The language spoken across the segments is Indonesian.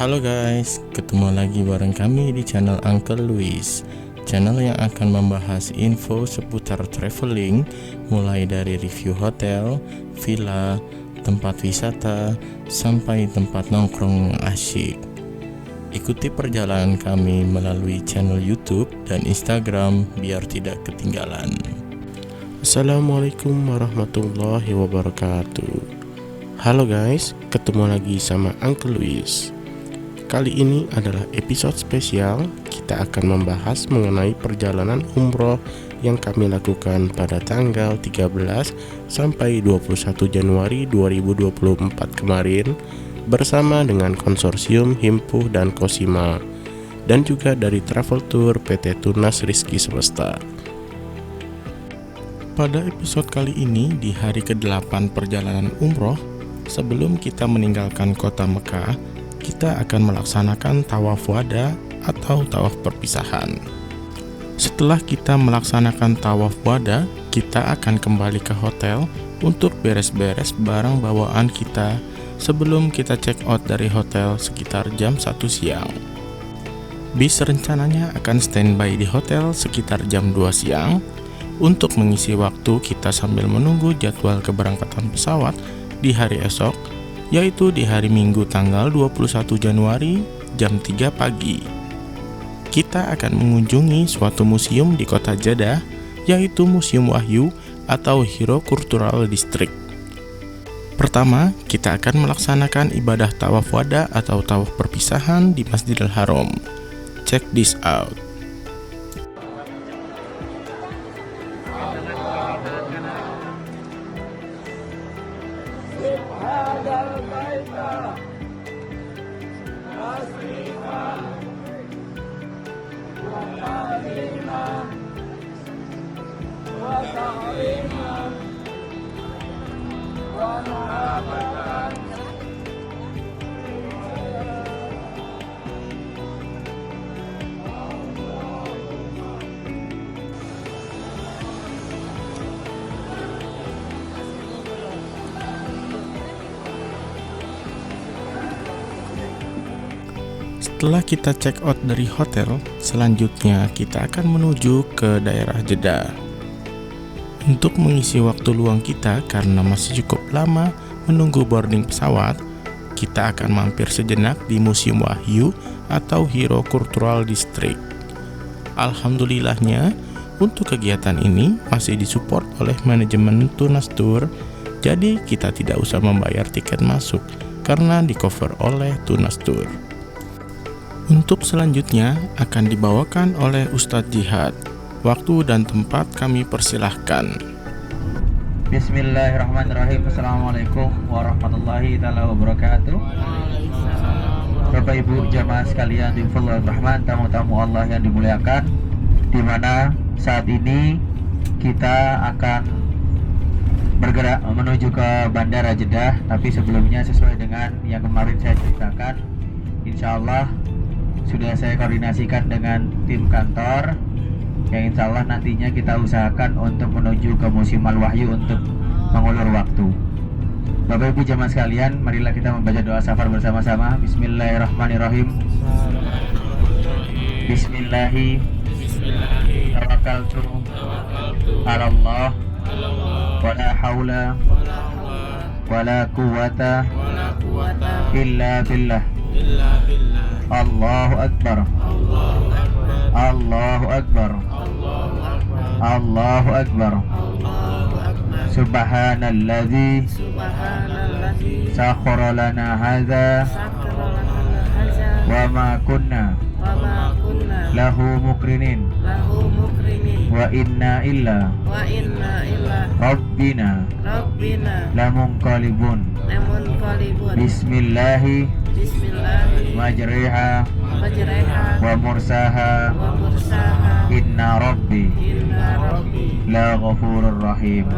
Halo guys, ketemu lagi bareng kami di channel Uncle Luis, channel yang akan membahas info seputar traveling, mulai dari review hotel, villa, tempat wisata, sampai tempat nongkrong asyik. Ikuti perjalanan kami melalui channel YouTube dan Instagram biar tidak ketinggalan. Assalamualaikum warahmatullahi wabarakatuh. Halo guys, ketemu lagi sama Uncle Luis. Kali ini adalah episode spesial. Kita akan membahas mengenai perjalanan umroh yang kami lakukan pada tanggal 13 sampai 21 Januari 2024 kemarin bersama dengan konsorsium Himpuh dan Cosima, dan juga dari travel tour PT Tunas Rizki Semesta. Pada episode kali ini, di hari ke-8 perjalanan umroh, sebelum kita meninggalkan kota Mekah, kita akan melaksanakan tawaf wada atau tawaf perpisahan. Setelah kita melaksanakan tawaf wada, kita akan kembali ke hotel untuk beres-beres barang bawaan kita sebelum kita check out dari hotel sekitar jam 1 siang. Bis rencananya akan standby di hotel sekitar jam 2 siang untuk mengisi waktu kita sambil menunggu jadwal keberangkatan pesawat di hari esok, yaitu di hari Minggu tanggal 21 Januari jam 3 pagi. Kita akan mengunjungi suatu museum di kota Jeddah, yaitu Museum Wahyu atau Hero Cultural District. Pertama, kita akan melaksanakan ibadah tawaf wada atau tawaf perpisahan di Masjidil Haram. Check this out. Setelah kita check out dari hotel, selanjutnya kita akan menuju ke daerah Jeddah. Untuk mengisi waktu luang kita karena masih cukup lama menunggu boarding pesawat, kita akan mampir sejenak di Museum Wahyu atau Hero Cultural District. Alhamdulillahnya, untuk kegiatan ini masih disupport oleh manajemen Tunas Tour, jadi kita tidak usah membayar tiket masuk karena di cover oleh Tunas Tour. Untuk selanjutnya akan dibawakan oleh Ustadz Jihad. Waktu dan tempat kami persilahkan. Bismillahirrahmanirrahim. Assalamualaikum warahmatullahi wabarakatuh. Bapak Ibu jamaah sekalian di Full Rahman, tamu-tamu Allah yang dimuliakan, di mana saat ini kita akan bergerak menuju ke Bandara Jeddah. Tapi sebelumnya, sesuai dengan yang kemarin saya ceritakan, insya Allah sudah saya koordinasikan dengan tim kantor, yang insya Allah nantinya kita usahakan untuk menuju ke Museum Al-Wahyu untuk mengulur waktu. Bapak Ibu jamaah sekalian, marilah kita membaca doa safar bersama-sama. Bismillahirrahmanirrahim. Bismillahi tawakkaltu ala Allah wala haula wala quwwata illa billah. Allahu Akbar. Allahu Akbar. Allahu Akbar. Subhanalladzi sakhkhara lana hadza wa ma kunna lahu muqrinin wa inna illa rabbina lamunqalibun. Bismillahi majriha wa mursaha inna rabbi la ghafurur rahim.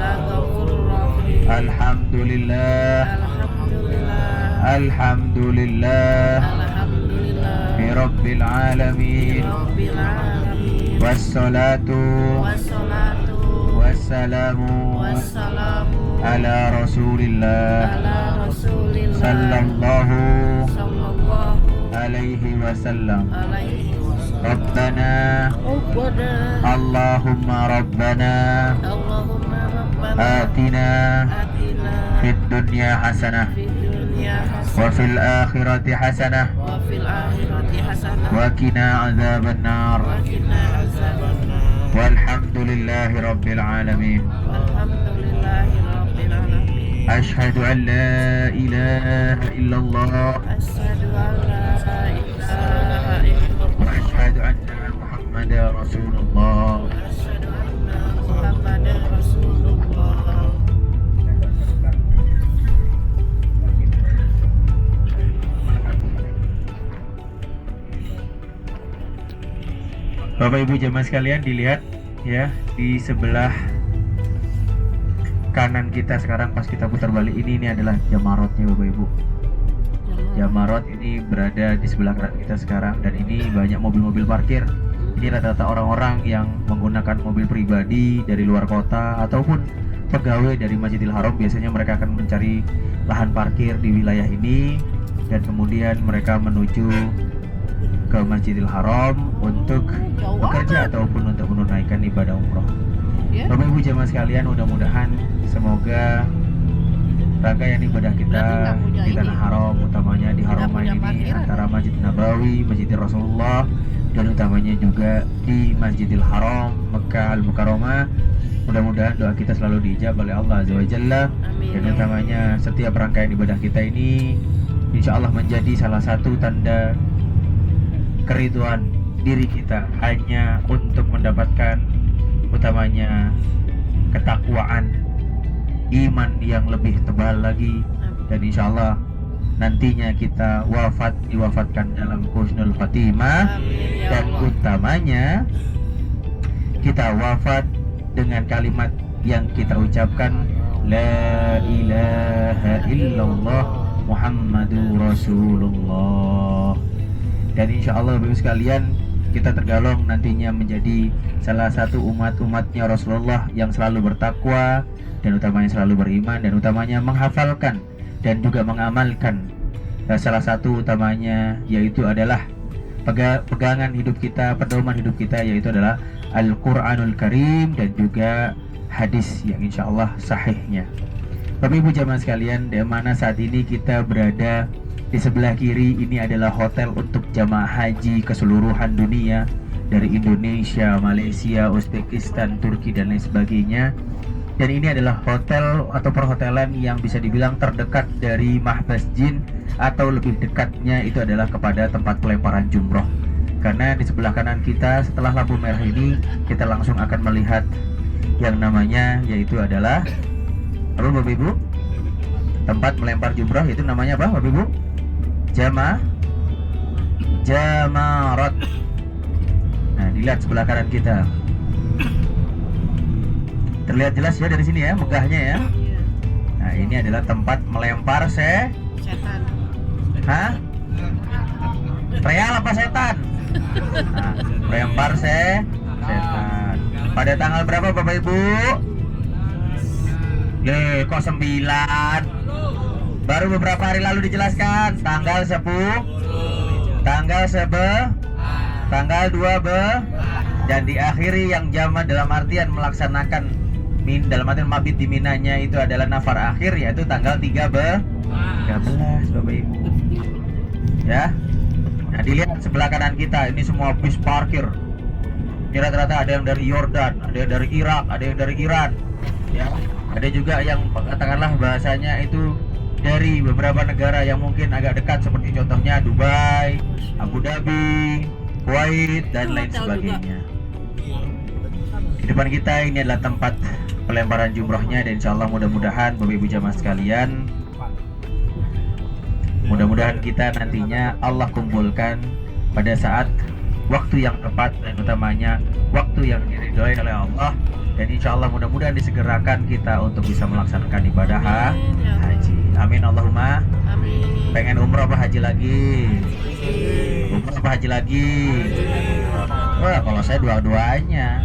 Alhamdulillah Alhamdulillah bi rabbil alamin. Wassalatu wassalamu ala rasulillah sallallahu عليه وسلم عليه وسلم ربنا ربنا اللهم ربنا اللهم ربنا آتنا آتنا في الدنيا حسنة في الدنيا حسنة وفي الآخرة حسنة وفي الآخرة حسنة وقنا عذاب النار وقنا عذاب النار والحمد لله رب العالمين والحمد لله رب العالمين أشهد أن لا إله إلا الله أشهد أن لا إله إلا الله وأشهد أن محمدا رسول الله أشهد أن محمدا رسول الله. Bapak Ibu jemaah sekalian, dilihat ya di sebelah kanan kita sekarang pas kita putar balik ini adalah Jamarotnya Bapak Ibu. Jamarot ini berada di sebelah kanan kita sekarang, dan ini banyak mobil-mobil parkir. Ini rata-rata orang-orang yang menggunakan mobil pribadi dari luar kota ataupun pegawai dari Masjidil Haram. Biasanya mereka akan mencari lahan parkir di wilayah ini dan kemudian mereka menuju ke Masjidil Haram untuk bekerja ataupun untuk menunaikan ibadah umroh. Ya. Bapak Ibu jemaah sekalian, mudah-mudahan semoga rangkaian ibadah kita di Tanah Haram, utamanya di Haramain ini antara Masjid Nabawi, Masjidil Rasulullah, dan utamanya juga di Masjidil Haram, Mekah Al-Mukarramah. Mudah-mudahan doa kita selalu diijabah oleh Allah Azza wa Jalla. Dan utamanya setiap rangkaian ibadah kita ini insya Allah menjadi salah satu tanda keriduan diri kita hanya untuk mendapatkan utamanya ketakwaan, iman yang lebih tebal lagi, dan insya Allah nantinya kita diwafatkan dalam husnul khatimah, dan utamanya kita wafat dengan kalimat yang kita ucapkan la ilaha illallah Muhammadur Rasulullah. Dan insya Allah Bapak Ibu sekalian, kita tergolong nantinya menjadi salah satu umatnya Rasulullah yang selalu bertakwa, dan utamanya selalu beriman, dan utamanya menghafalkan dan juga mengamalkan. Dan salah satu utamanya yaitu adalah pegangan hidup kita, pedoman hidup kita, yaitu adalah Al-Quranul Karim dan juga hadis yang insya Allah sahihnya. Bapak Ibu jamaah sekalian, di mana saat ini kita berada, di sebelah kiri ini adalah hotel untuk jamaah haji keseluruhan dunia dari Indonesia, Malaysia, Uzbekistan, Turki, dan lain sebagainya. Dan ini adalah hotel atau perhotelan yang bisa dibilang terdekat dari Mahbas Jin, atau lebih dekatnya itu adalah kepada tempat pelemparan jumroh. Karena di sebelah kanan kita setelah lampu merah ini, kita langsung akan melihat yang namanya yaitu adalah apa Bapak Ibu? Tempat melempar jumroh, itu namanya apa Bapak Ibu? Jamarot. Nah, dilihat sebelah kanan kita. Terlihat jelas ya dari sini ya, megahnya ya. Nah, ini adalah tempat melempar setan. Hah? Real apa setan? Nah, melempar setan. Pada tanggal berapa Bapak Ibu? Kok 9? Baru beberapa hari lalu dijelaskan tanggal 10, tanggal 2 dan diakhiri yang jamaah dalam artian melaksanakan dalam artian mabit di Minanya itu adalah nafar akhir, yaitu tanggal 13 Bapak Ibu ya. Nah, dilihat sebelah kanan kita ini semua bis parkir. Ini rata-rata ada yang dari Yordan, ada yang dari Irak, ada yang dari Iran ya. Ada juga yang katakanlah bahasanya itu dari beberapa negara yang mungkin agak dekat, seperti contohnya Dubai, Abu Dhabi, Kuwait, dan lain sebagainya. Di depan kita ini adalah tempat pelemparan jumrohnya, dan insya Allah mudah-mudahan Bapak Ibu jamaah sekalian, mudah-mudahan kita nantinya Allah kumpulkan pada saat waktu yang tepat, dan utamanya waktu yang diridhoi oleh Allah. Dan insya Allah mudah-mudahan disegerakan kita untuk bisa melaksanakan ibadah haji. Amin Allahumma amin. Pengen umroh apa haji lagi? Umroh apa haji lagi? Wah, kalau saya dua-duanya.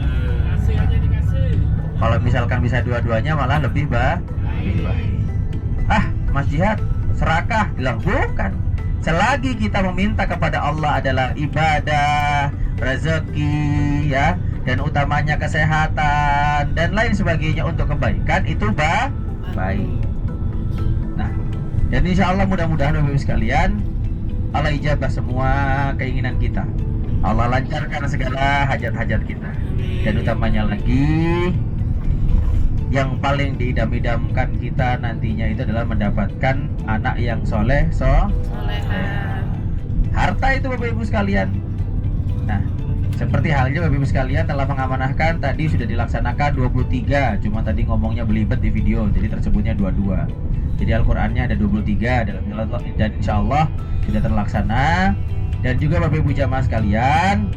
Kalau misalkan bisa dua-duanya malah lebih baik. Ah, Mas Jihad serakah? Bilang bukan. selagi kita meminta kepada Allah adalah ibadah, rezeki ya, dan utamanya kesehatan dan lain sebagainya untuk kebaikan, itu baik. Nah, dan insya Allah mudah-mudahan Bapak Ibu sekalian, Allah ijabah semua keinginan kita, Allah lancarkan segala hajat-hajat kita, dan utamanya lagi yang paling diidam-idamkan kita nantinya itu adalah mendapatkan anak yang soleh, Soleha. harta itu Bapak Ibu sekalian. Nah, seperti halnya Bapak Ibu sekalian telah mengamanahkan, tadi sudah dilaksanakan 23, cuma tadi ngomongnya belibet di video, jadi tersebutnya 22. Jadi Al-Qur'annya ada 23 dalam Allah, dan insya Allah sudah terlaksana. Dan juga Bapak Ibu jamaah sekalian,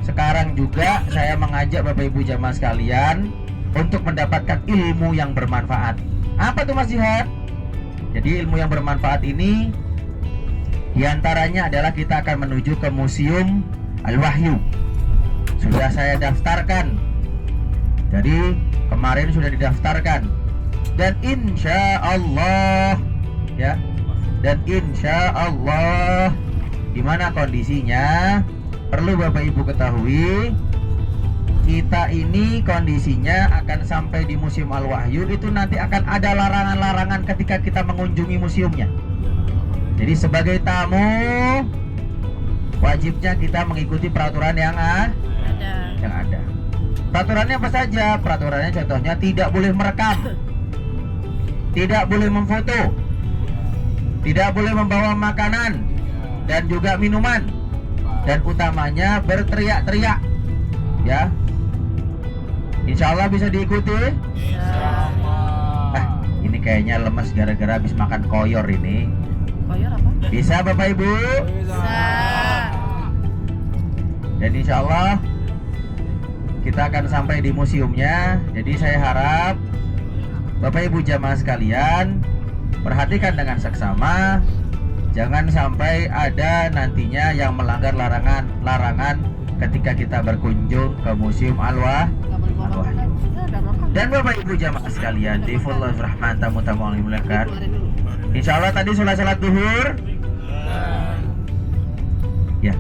sekarang juga saya mengajak Bapak Ibu jamaah sekalian untuk mendapatkan ilmu yang bermanfaat. Apa tuh Mas Jihad? Jadi ilmu yang bermanfaat ini diantaranya adalah kita akan menuju ke Museum Al-Wahyu. Sudah saya daftarkan. Jadi kemarin sudah didaftarkan. Dan insya Allah ya, dan insya Allah, gimana kondisinya perlu Bapak Ibu ketahui, kita ini kondisinya akan sampai di Museum Al-Wahyu itu nanti akan ada larangan-larangan ketika kita mengunjungi museumnya. Jadi sebagai tamu wajibnya kita mengikuti peraturan yang ada. Peraturannya apa saja? Peraturannya contohnya tidak boleh merekam, tidak boleh memfoto, tidak boleh membawa makanan dan juga minuman, dan utamanya berteriak-teriak ya. Insya Allah bisa diikuti. Ini kayaknya lemes gara-gara habis makan koyor ini. Koyor apa? Bisa Bapak Ibu? Bisa. Dan insya Allah kita akan sampai di museumnya. Jadi saya harap Bapak Ibu jamaah sekalian perhatikan dengan seksama, jangan sampai ada nantinya yang melanggar larangan ketika kita berkunjung ke Museum Al-Wahyu. Dan Bapak Ibu jamaah sekalian, di full rahman, tamu-tamu yang dimuliakan, insya Allah tadi sholat duhur ya.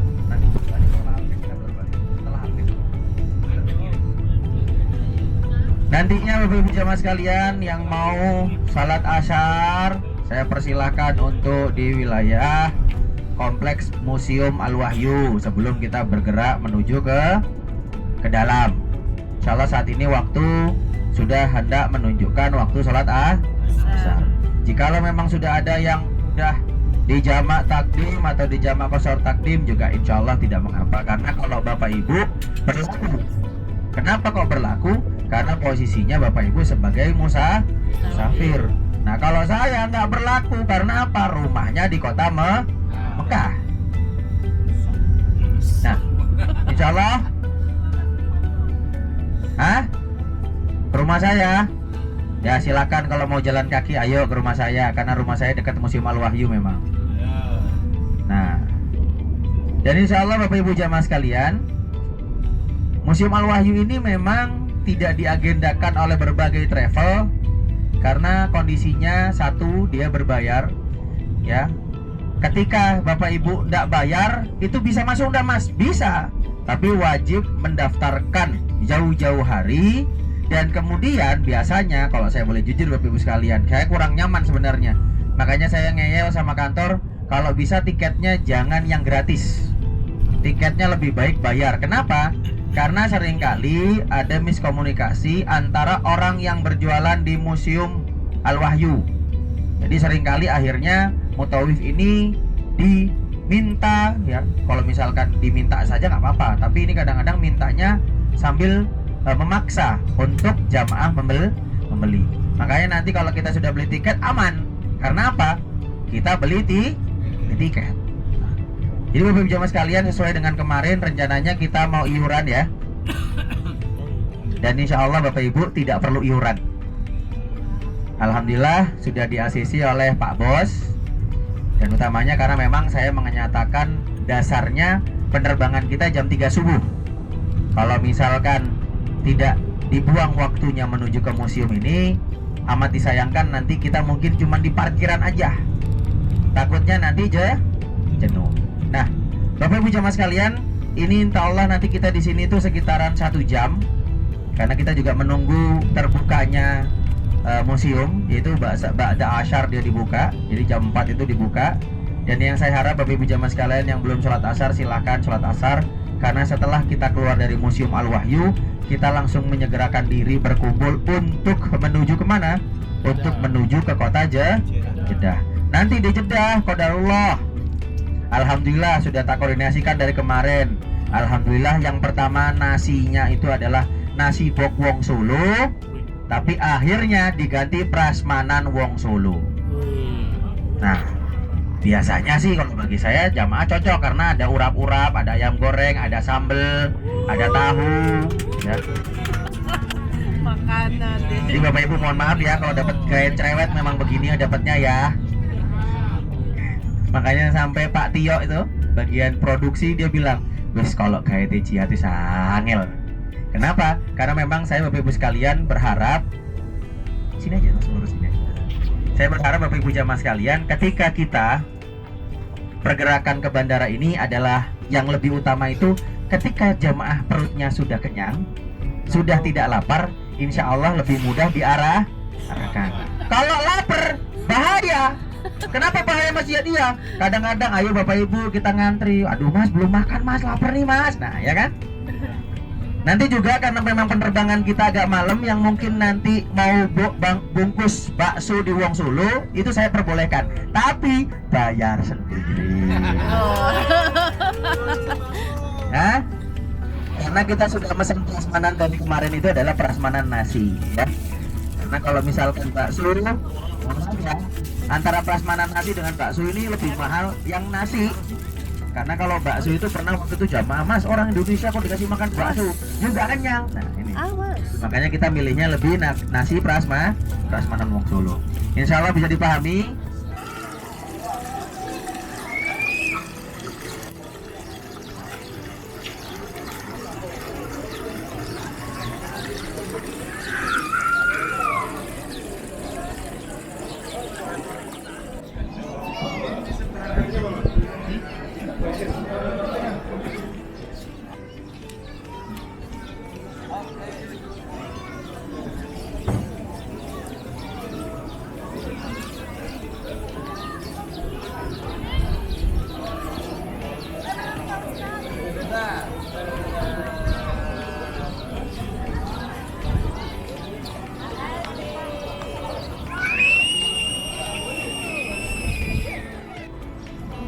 Nantinya Bapak Ibu jamaah sekalian yang mau salat asyar, saya persilahkan untuk di wilayah kompleks Museum Al-Wahyu sebelum kita bergerak menuju ke dalam. Insya Allah saat ini waktu sudah hendak menunjukkan waktu sholat asar. Jikalau memang sudah ada yang sudah di jamak takdim atau di jamak qasar takdim juga insya Allah tidak mengapa, karena kalau Bapak Ibu berlaku. Kenapa kok berlaku? Karena posisinya Bapak Ibu sebagai musafir. Nah kalau saya nggak berlaku, karena apa? Rumahnya di kota Mekah. Nah insya Allah rumah saya ya, silakan kalau mau jalan kaki ayo ke rumah saya, karena rumah saya dekat Museum Al-Wahyu memang. Nah, dan insya Allah Bapak Ibu jamaah sekalian, Museum Al-Wahyu ini memang tidak diagendakan oleh berbagai travel, karena kondisinya satu, dia berbayar ya. Ketika Bapak Ibu tidak bayar, itu bisa masuk enggak Mas? Bisa, tapi wajib mendaftarkan jauh-jauh hari. Dan kemudian biasanya kalau saya boleh jujur Bapak Ibu sekalian, saya kurang nyaman sebenarnya. Makanya saya ngeyel sama kantor, kalau bisa tiketnya jangan yang gratis. Tiketnya lebih baik bayar. Kenapa? Karena seringkali ada miskomunikasi antara orang yang berjualan di Museum Al-Wahyu. Jadi seringkali akhirnya mutawif ini diminta ya. Kalau misalkan diminta saja nggak apa-apa, tapi ini kadang-kadang mintanya sambil memaksa untuk jamaah membeli. Makanya nanti kalau kita sudah beli tiket aman. Karena apa? Kita beli tiket. Jadi Bapak Ibu jamaah sekalian, sesuai dengan kemarin rencananya kita mau iuran ya. Dan insya Allah Bapak Ibu tidak perlu iuran. Alhamdulillah sudah di-ACC oleh Pak Bos. Dan utamanya karena memang saya menyatakan dasarnya penerbangan kita jam 3 subuh. Kalau misalkan tidak dibuang waktunya menuju ke museum ini, amat disayangkan nanti kita mungkin cuma di parkiran aja. Takutnya nanti jenuh. Nah, Bapak Ibu jamaah sekalian, ini insya Allah nanti kita di sini tuh sekitaran 1 jam, karena kita juga menunggu terbukanya museum, yaitu ba'da asyar dia dibuka, jadi jam 4 itu dibuka. Dan yang saya harap Bapak Ibu jamaah sekalian yang belum sholat asar, silahkan sholat asar, karena setelah kita keluar dari Museum Al-Wahyu, kita langsung menyegerakan diri berkumpul untuk menuju kemana? Untuk menuju ke kota Jeddah. Nanti di Jeddah, qadarullah, alhamdulillah sudah tak koordinasikan dari kemarin. Alhamdulillah yang pertama nasinya itu adalah nasi bok wong Solo, tapi akhirnya diganti prasmanan wong Solo. Nah, biasanya sih kalau bagi saya jamaah cocok karena ada urap-urap, ada ayam goreng, ada sambel, ada tahu, ya. Makanan deh. Jadi Bapak Ibu mohon maaf ya kalau dapat gaya cerewet memang begini dapatnya ya. Makanya sampai Pak Tio itu bagian produksi dia bilang, "Wes kalau gaya TJ itu sangel." Kenapa? Karena memang saya Bapak Ibu sekalian berharap sini aja Mas, lurus sini aja. Saya berharap Bapak Ibu jamaah sekalian ketika kita pergerakan ke bandara ini adalah yang lebih utama itu ketika jamaah perutnya sudah kenyang, sudah tidak lapar, insya Allah lebih mudah diarahkan. Kalau lapar, bahaya. Kenapa bahaya Mas dia? Kadang-kadang ayo Bapak Ibu kita ngantri, aduh Mas belum makan Mas, lapar nih Mas. Nah ya kan? Nanti juga karena memang penerbangan kita agak malam, yang mungkin nanti mau bungkus bakso di Wong Solo, itu saya perbolehkan, tapi bayar sendiri. Hah? Karena kita sudah mesen prasmanan dari kemarin itu adalah prasmanan nasi, ya. Karena kalau misalkan bakso, ya, antara prasmanan nasi dengan bakso ini lebih mahal yang nasi. Karena kalau bakso itu pernah waktu itu jamaah, Mas orang Indonesia kok dikasih makan bakso, juga kenyang. Nah ini, makanya kita milihnya lebih nasi prasmanan Wong Solo. Insya Allah bisa dipahami.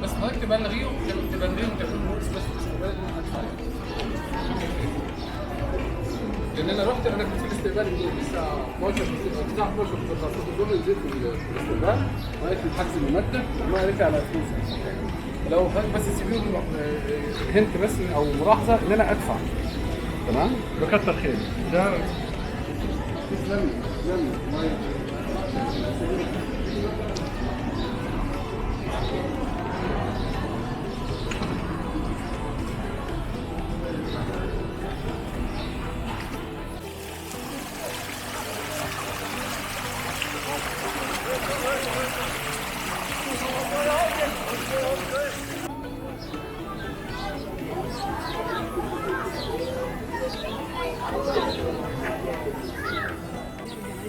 بس حضرتك تبقى نغيره بس لان انا رحت انا كنت في الاستقبال الساعه 12 الساعه 12 كنت خلصت الظهر نزلت في الاستقبال وقالت لي الحجز الممدد وما قالت لي على فلوسك لو حضرتك بس تسيبيهم هنت بس او ملاحظه ان انا ادفع تمام بكتر خير ده تسلم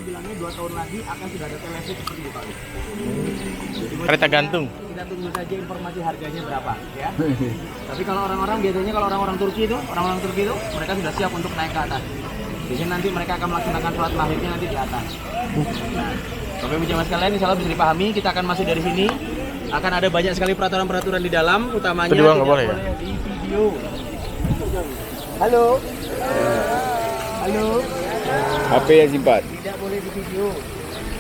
Bilangnya 2 tahun lagi akan sudah ada televisi seperti di Bali. Kereta gantung. Kita tunggu saja informasi harganya berapa, ya. Tapi kalau orang-orang biasanya kalau orang-orang Turki itu mereka sudah siap untuk naik ke atas. Biasanya nanti mereka akan melaksanakan sholat maghribnya nanti di atas. Nah, Bapak Ibu jamaah sekalian, insya Allah bisa dipahami. Kita akan masuk dari sini. Akan ada banyak sekali peraturan-peraturan di dalam, utamanya Berdua tidak nggak boleh ya? di video. Halo. Halo. HP yang simpan. Tidak boleh di video,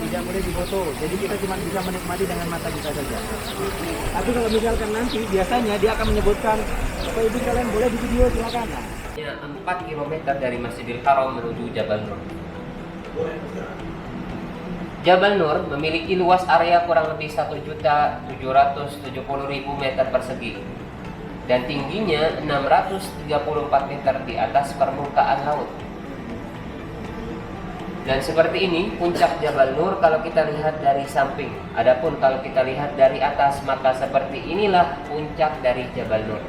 tidak boleh di foto. Jadi kita cuma bisa menikmati dengan mata kita saja. Tapi kalau misalkan nanti biasanya dia akan menyebutkan, Bapak Ibu kalian boleh di video, silakan. Nah, 4 km dari Masjidil Haram menuju Jabal Nur. Jabal Nur memiliki luas area kurang lebih 1.770.000 meter persegi dan tingginya 634 meter di atas permukaan laut. Dan seperti ini puncak Jabal Nur kalau kita lihat dari samping. Adapun kalau kita lihat dari atas, maka seperti inilah puncak dari Jabal Nur.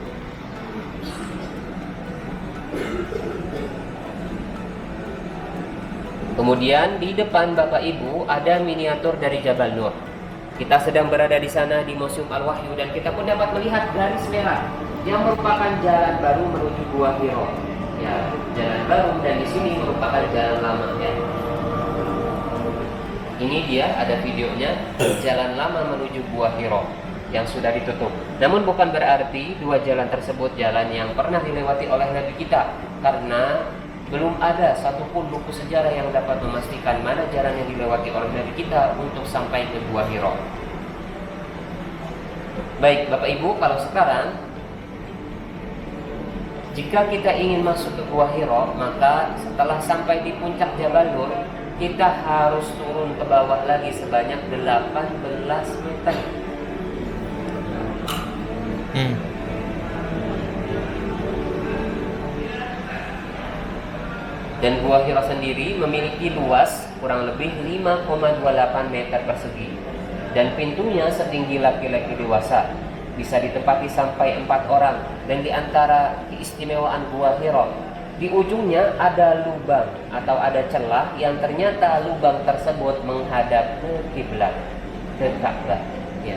Kemudian di depan Bapak Ibu ada miniatur dari Jabal Nur. Kita sedang berada di sana di Museum Al-Wahyu dan kita pun dapat melihat garis merah yang merupakan jalan baru menuju Gua Hiro. Ya, jalan baru, dan di sini merupakan jalan lama ya. Ini dia ada videonya, jalan lama menuju Gua Hiro yang sudah ditutup. Namun bukan berarti dua jalan tersebut jalan yang pernah dilewati oleh Nabi kita, karena belum ada satupun buku sejarah yang dapat memastikan mana jalan yang dilewati oleh Nabi kita untuk sampai ke Gua Hiro. Baik Bapak Ibu, kalau sekarang jika kita ingin masuk ke Gua Hiro, maka setelah sampai di puncak Jabal Nur, kita harus turun ke bawah lagi sebanyak 18 meter. Dan Gua Hiro sendiri memiliki luas kurang lebih 5,28 meter persegi. Dan pintunya setinggi laki-laki dewasa, bisa ditempati sampai 4 orang. Dan di antara keistimewaan Gua Hiro, di ujungnya ada lubang atau ada celah yang ternyata lubang tersebut menghadap ke kiblat, ke Ka'bah. Ya.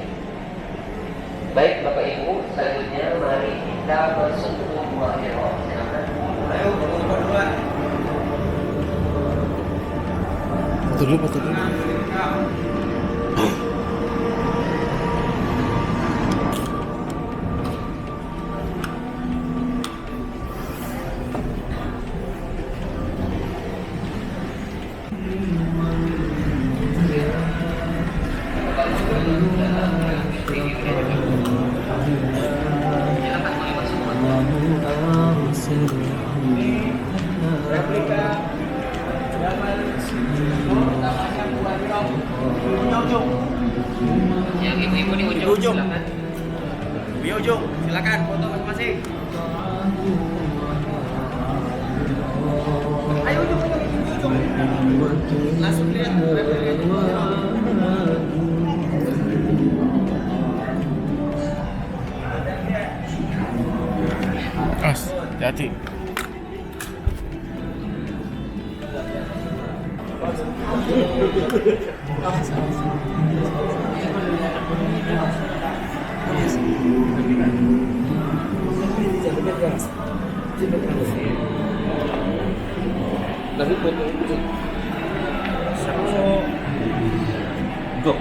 Baik Bapak Ibu, selanjutnya mari kita masuk ke Gua Hiro. Ayo berdua. Betul dulu. Yang ibu-ibu di ujung, silakan. Di ujung, silakan foto masing-masing. Ayo ujung. Langsung lihat. Hati-hati. Tapi foto itu Go.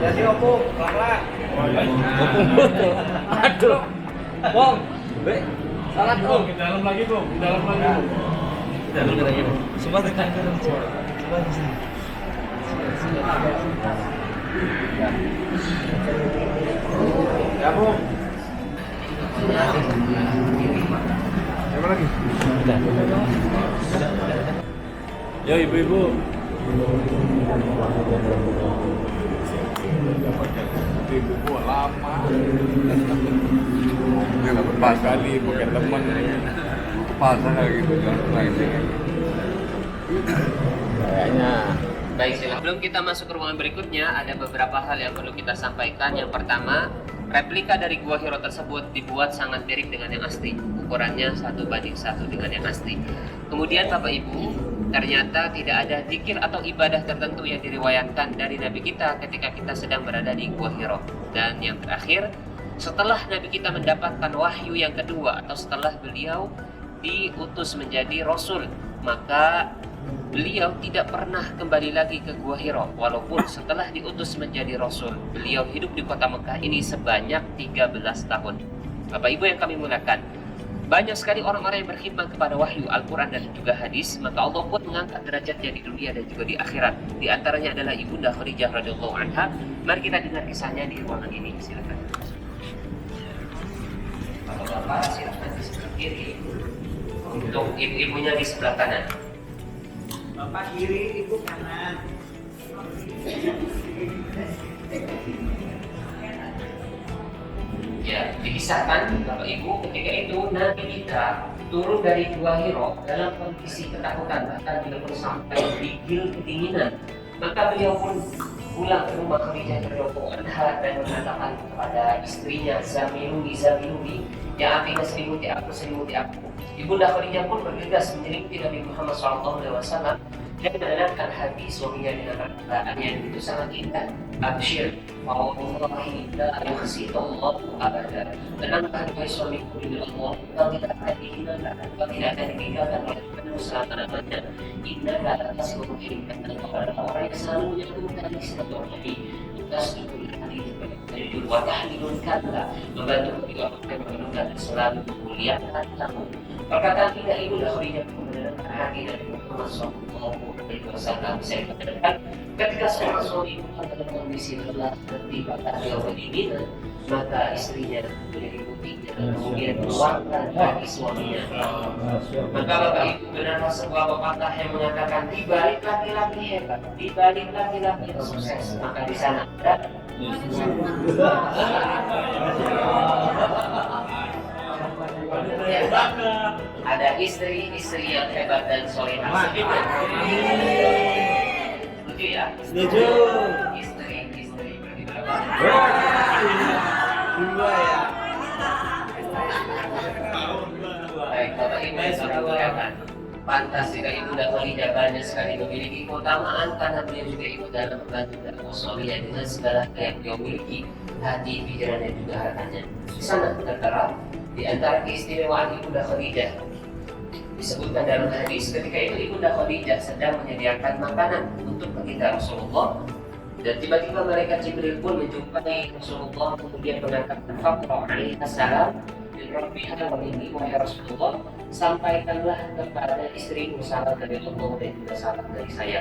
Jadi opung, pelan-pelan. Aduh. Bong. Salah Bong. Ke dalam lagi, Bung. Ke dalam lagi, Bung. Dalam lagi. Coba tekan ke dalam. Coba di sini. Ya, Bung. Siapa lagi? Ya, ibu-ibu. Ibu lama. Nggak dapat pas kali pakai teman. Pasang gitu kan. Kayaknya. Baik, sebelum kita masuk ke ruangan berikutnya, ada beberapa hal yang perlu kita sampaikan. Yang pertama, replika dari Gua Hiro tersebut dibuat sangat mirip dengan yang asli. Ukurannya 1:1 dengan yang asli. Kemudian Bapak Ibu, ternyata tidak ada zikir atau ibadah tertentu yang diriwayatkan dari Nabi kita ketika kita sedang berada di Gua Hiro. Dan yang terakhir, setelah Nabi kita mendapatkan wahyu yang kedua atau setelah beliau diutus menjadi Rasul, maka beliau tidak pernah kembali lagi ke Gua Hiro. Walaupun setelah diutus menjadi Rasul, beliau hidup di kota Mekah ini sebanyak 13 tahun. Bapak Ibu yang kami muliakan, banyak sekali orang-orang yang berkhidmat kepada wahyu Al-Quran dan juga hadis, maka Allah pun mengangkat derajatnya di dunia dan juga di akhirat. Di antaranya adalah Ibunda Khadijah radhiyallahu anha. Mari kita dengar kisahnya di ruangan ini. Silakan. Bapak-bapak silakan di sebelah kiri. Untuk ibu-ibunya di sebelah kanan. Bapak kiri, ibu kanan. Ya, dikisahkan Bapak Ibu ketika itu Nabi kita turun dari Gua Hiro dalam kondisi ketakutan, bahkan beliau pun sampai gigil kedinginan. Maka beliau pun pulang ke rumah Khadijah radhiyallahu anha dan mengatakan kepada istrinya, Zamiluni, Zamiluni, yang artinya selimuti aku. Ibunda Khadijah pun bergegas menyelimuti Nabi Muhammad SAW dan menenangkan hati suaminya dengan perkataan yang itu sangat indah. Abshir, wallahi la yukhzi'allahu abada. Tenangkan wahai suamiku demi Allah, kau tidak akan dihinakan, kau tidak akan ditinggalkan oleh Tuhan selama-lamanya. Innaka latasbihu kepada orang yang selalu menyebutkan silaturahmi. Tasbihul hadis dari dulu watahmilun kata membantu ketika dan selalu memuliakan kamu. Perkataan tidak ibunda Khadijah menenangkan hati dari Muhammad SAW. Saya katakan ketika seorang suami dalam kondisi lelah tertiba atau kedinginan, maka istrinya menyelimuti dan kemudian mengeluarkan kaki suaminya. Maka Bapak Ibu, benarlah sebuah pepatah yang mengatakan di balik laki-laki hebat, di balik laki-laki sukses, maka di sana ada istri-istri yang hebat dan solehah. Setuju ya? Setuju. Istri-istri Dua ya. baik, Bapak Ibu yang saya muliakan, pantas jika Ibunda Khadijah banyak sekali memiliki keutamaan karena beliau juga ikut dalam membantu dakwah suaminya dengan segala yang beliau miliki, hati, pikiran dan juga hartanya. Di sana tertera di antara keistimewaan Ibunda Khadijah disebutkan dalam hadis ketika itu Ibunda Khadijah sedang menyediakan makanan untuk baginda Rasulullah dan tiba-tiba malaikat Jibril pun menjumpai Rasulullah kemudian mengatakan faqra alaihi salam min rabbiha wa minni wahai Rasulullah, sampaikanlah kepada istrimu salam dari Allah dan juga salam dari saya.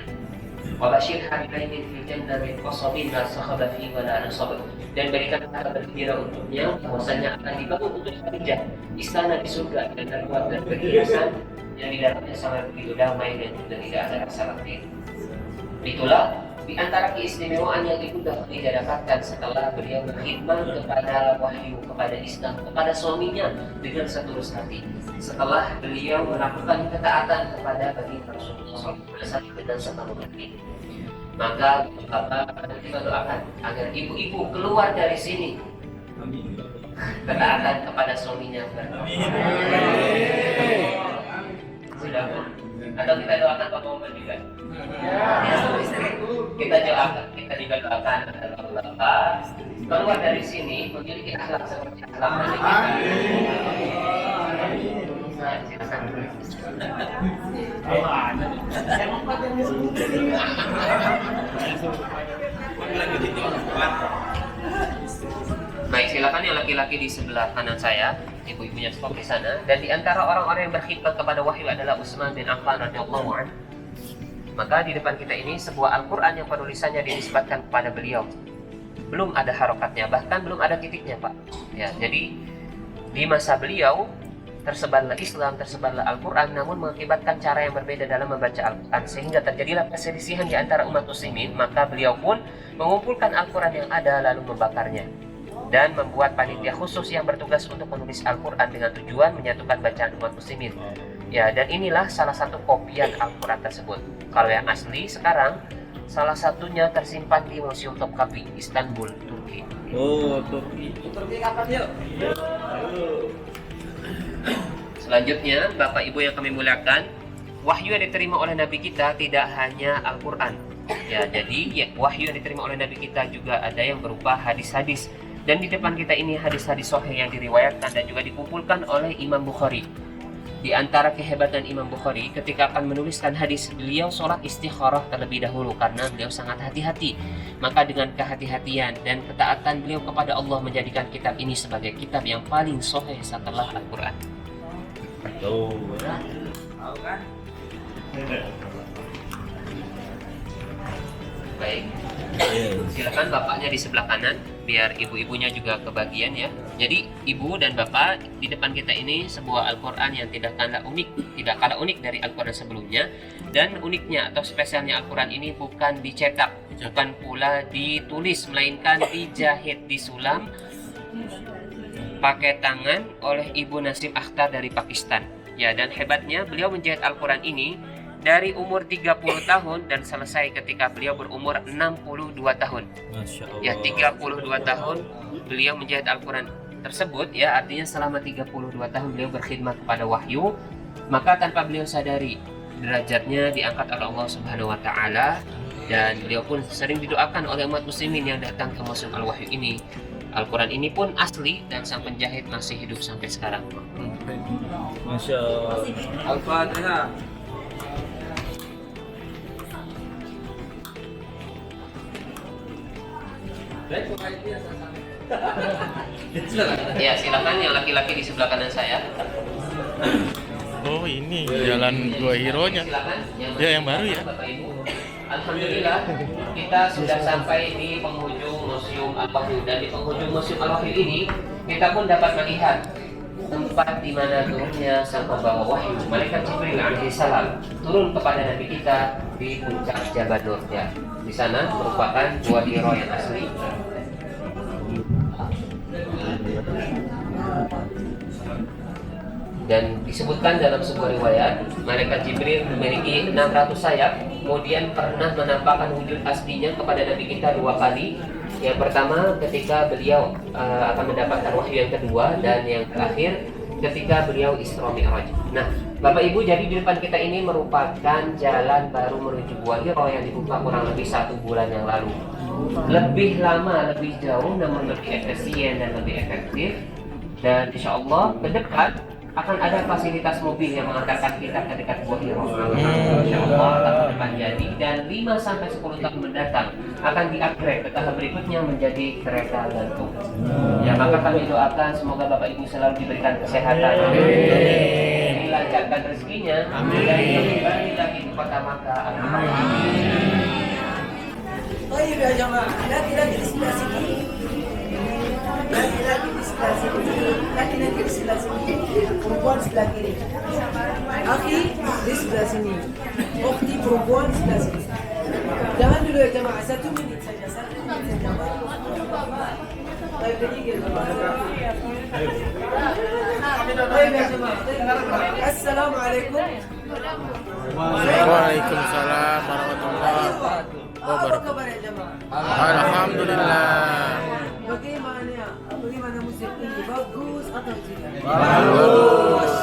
Wa basyir hadirin fil jannah min qasabin la sakhaba fi wa la nasab, dan berikan kabar gembira untuknya bahwasanya akan dibangun untuk Khadijah istana di surga dan terbuat dari perhiasan yang di dalamnya sangat begitu damai dan juga tidak ada rasa letih. Itulah di antara keistimewaan yang Ibunda Khadijah dapatkan setelah beliau berkhidmat kepada wahyu, kepada Islam, kepada suaminya dengan setulus hati. Setelah beliau melakukan ketaatan kepada baginda Rasulullah SAW dengan sepenuh hati. Maka Bapak kita doakan agar ibu-ibu keluar dari sini ketaatan kepada suaminya. Sudah pun? Atau kita doakan Pak Muhammad juga? Kita doakan, kita juga doakan agar Bapak keluar dari sini memiliki akhlak seperti akhlak Nabi kita. Baik, silakan yang laki-laki di sebelah kanan saya, ibu-ibunya stop di sana. Dan di antara orang-orang yang berkhidmat kepada wahyu adalah Utsman bin Affan radhiyallahu anhu. Maka di depan kita ini sebuah Al-Quran yang penulisannya dinisbatkan kepada beliau. Belum ada harokatnya, bahkan belum ada titiknya, Pak. Ya, jadi di masa beliau tersebarlah Islam, tersebarlah Al-Quran, namun mengakibatkan cara yang berbeda dalam membaca Al-Quran, sehingga terjadilah perselisihan di antara umat muslimin. Maka beliau pun mengumpulkan Al-Quran yang ada lalu membakarnya dan membuat panitia khusus yang bertugas untuk menulis Al-Quran dengan tujuan menyatukan bacaan umat muslimin. Ya, dan inilah salah satu kopian Al-Quran tersebut. Kalau yang asli sekarang, salah satunya tersimpan di Museum Topkapi, Istanbul, Turki. Oh, Turki. Turki kapan yuk? Selanjutnya, Bapak Ibu yang kami muliakan, wahyu yang diterima oleh Nabi kita tidak hanya Al-Quran. Ya, jadi wahyu yang diterima oleh Nabi kita juga ada yang berupa hadis-hadis. Dan di depan kita ini hadis-hadis sahih yang diriwayatkan dan juga dikumpulkan oleh Imam Bukhari. Di antara kehebatan Imam Bukhari ketika akan menuliskan hadis, beliau sholat istikharah terlebih dahulu karena beliau sangat hati-hati. Maka dengan kehati-hatian dan ketaatan beliau kepada Allah menjadikan kitab ini sebagai kitab yang paling sahih setelah Al-Quran. Tuh, tahu kan? Baik, silakan bapaknya di sebelah kanan biar ibu-ibunya juga kebagian ya. Jadi ibu dan bapak, di depan kita ini sebuah Al-Quran yang tidak kalah unik dari Al-Quran sebelumnya. Dan uniknya atau spesialnya Al-Quran ini bukan dicetak, bukan pula ditulis, melainkan dijahit, disulam pakai tangan oleh Ibu Nasim Akhtar dari Pakistan. Ya, dan hebatnya beliau menjahit Al-Quran ini dari umur 30 tahun dan selesai ketika beliau berumur 62 tahun. Masya Allah. Ya, 32 tahun beliau menjahit Al-Quran tersebut, ya, artinya selama 32 tahun beliau berkhidmat kepada wahyu, maka tanpa beliau sadari derajatnya diangkat oleh Allah Subhanahu wa taala, dan beliau pun sering didoakan oleh umat muslimin yang datang ke musim Al-Wahyu ini. Al-Quran ini pun asli dan sang penjahit masih hidup sampai sekarang. Masya Allah. Al-Fatihah. Ya, silakan yang laki-laki di sebelah kanan saya. Oh, ini jalan Gua Hero-nya. Silakan. Ya, yang baru ya. Bapak Ibu. Alhamdulillah kita sudah sampai di penghujung Museum Al-Wahyu, dan di penghujung Museum Al-Wahyu ini kita pun dapat melihat tempat di mana turunnya sang pembawa wahyu malaikat Jibril alaihi salam turun kepada Nabi kita di puncak Jabal Nur. Ya, di sana merupakan Gua Hiro yang asli. Dan disebutkan dalam sebuah riwayat, malaikat Jibril memiliki 600 sayap, kemudian pernah menampakkan wujud aslinya kepada Nabi kita 2 kali. Yang pertama ketika beliau akan mendapatkan wahyu yang kedua, dan yang terakhir ketika beliau Isra Mi'raj. Nah, Bapak Ibu, jadi di depan kita ini merupakan jalan baru menuju Gua Hiro yang dibuka kurang lebih 1 bulan yang lalu. Lebih lama, lebih jauh, namun lebih efisien dan lebih efektif. Dan insya Allah ke depan akan ada fasilitas mobil yang mengantarkan kita ke dekat Gua Hiro. Insya Allah tahun depan jadi, dan 5-10 tahun mendatang akan di-upgrade ke tahap berikutnya menjadi kereta gantung. Ya, maka kami doakan semoga Bapak Ibu selalu diberikan kesehatan, dilancarkan rezekinya, dan kembali lagi di kota Makkah. طيب يا جماعة laki-laki di sebelah sini, laki-laki di sebelah sini, laki-laki di sebelah sini, perempuan sebelah kiri, akhi di sebelah sini, ukhti perempuan sebelah sini. Jangan dulu ya jemaah, 1 menit saja, 1 menit saja. Baik, dikit. Baik ya jemaah. Assalamualaikum. Waalaikumsalam warahmatullahi wabarakatuh. Apa kabar ya jemaah? Alhamdulillah. Bagaimana musik ini? Bagus atau tidak? Bagus.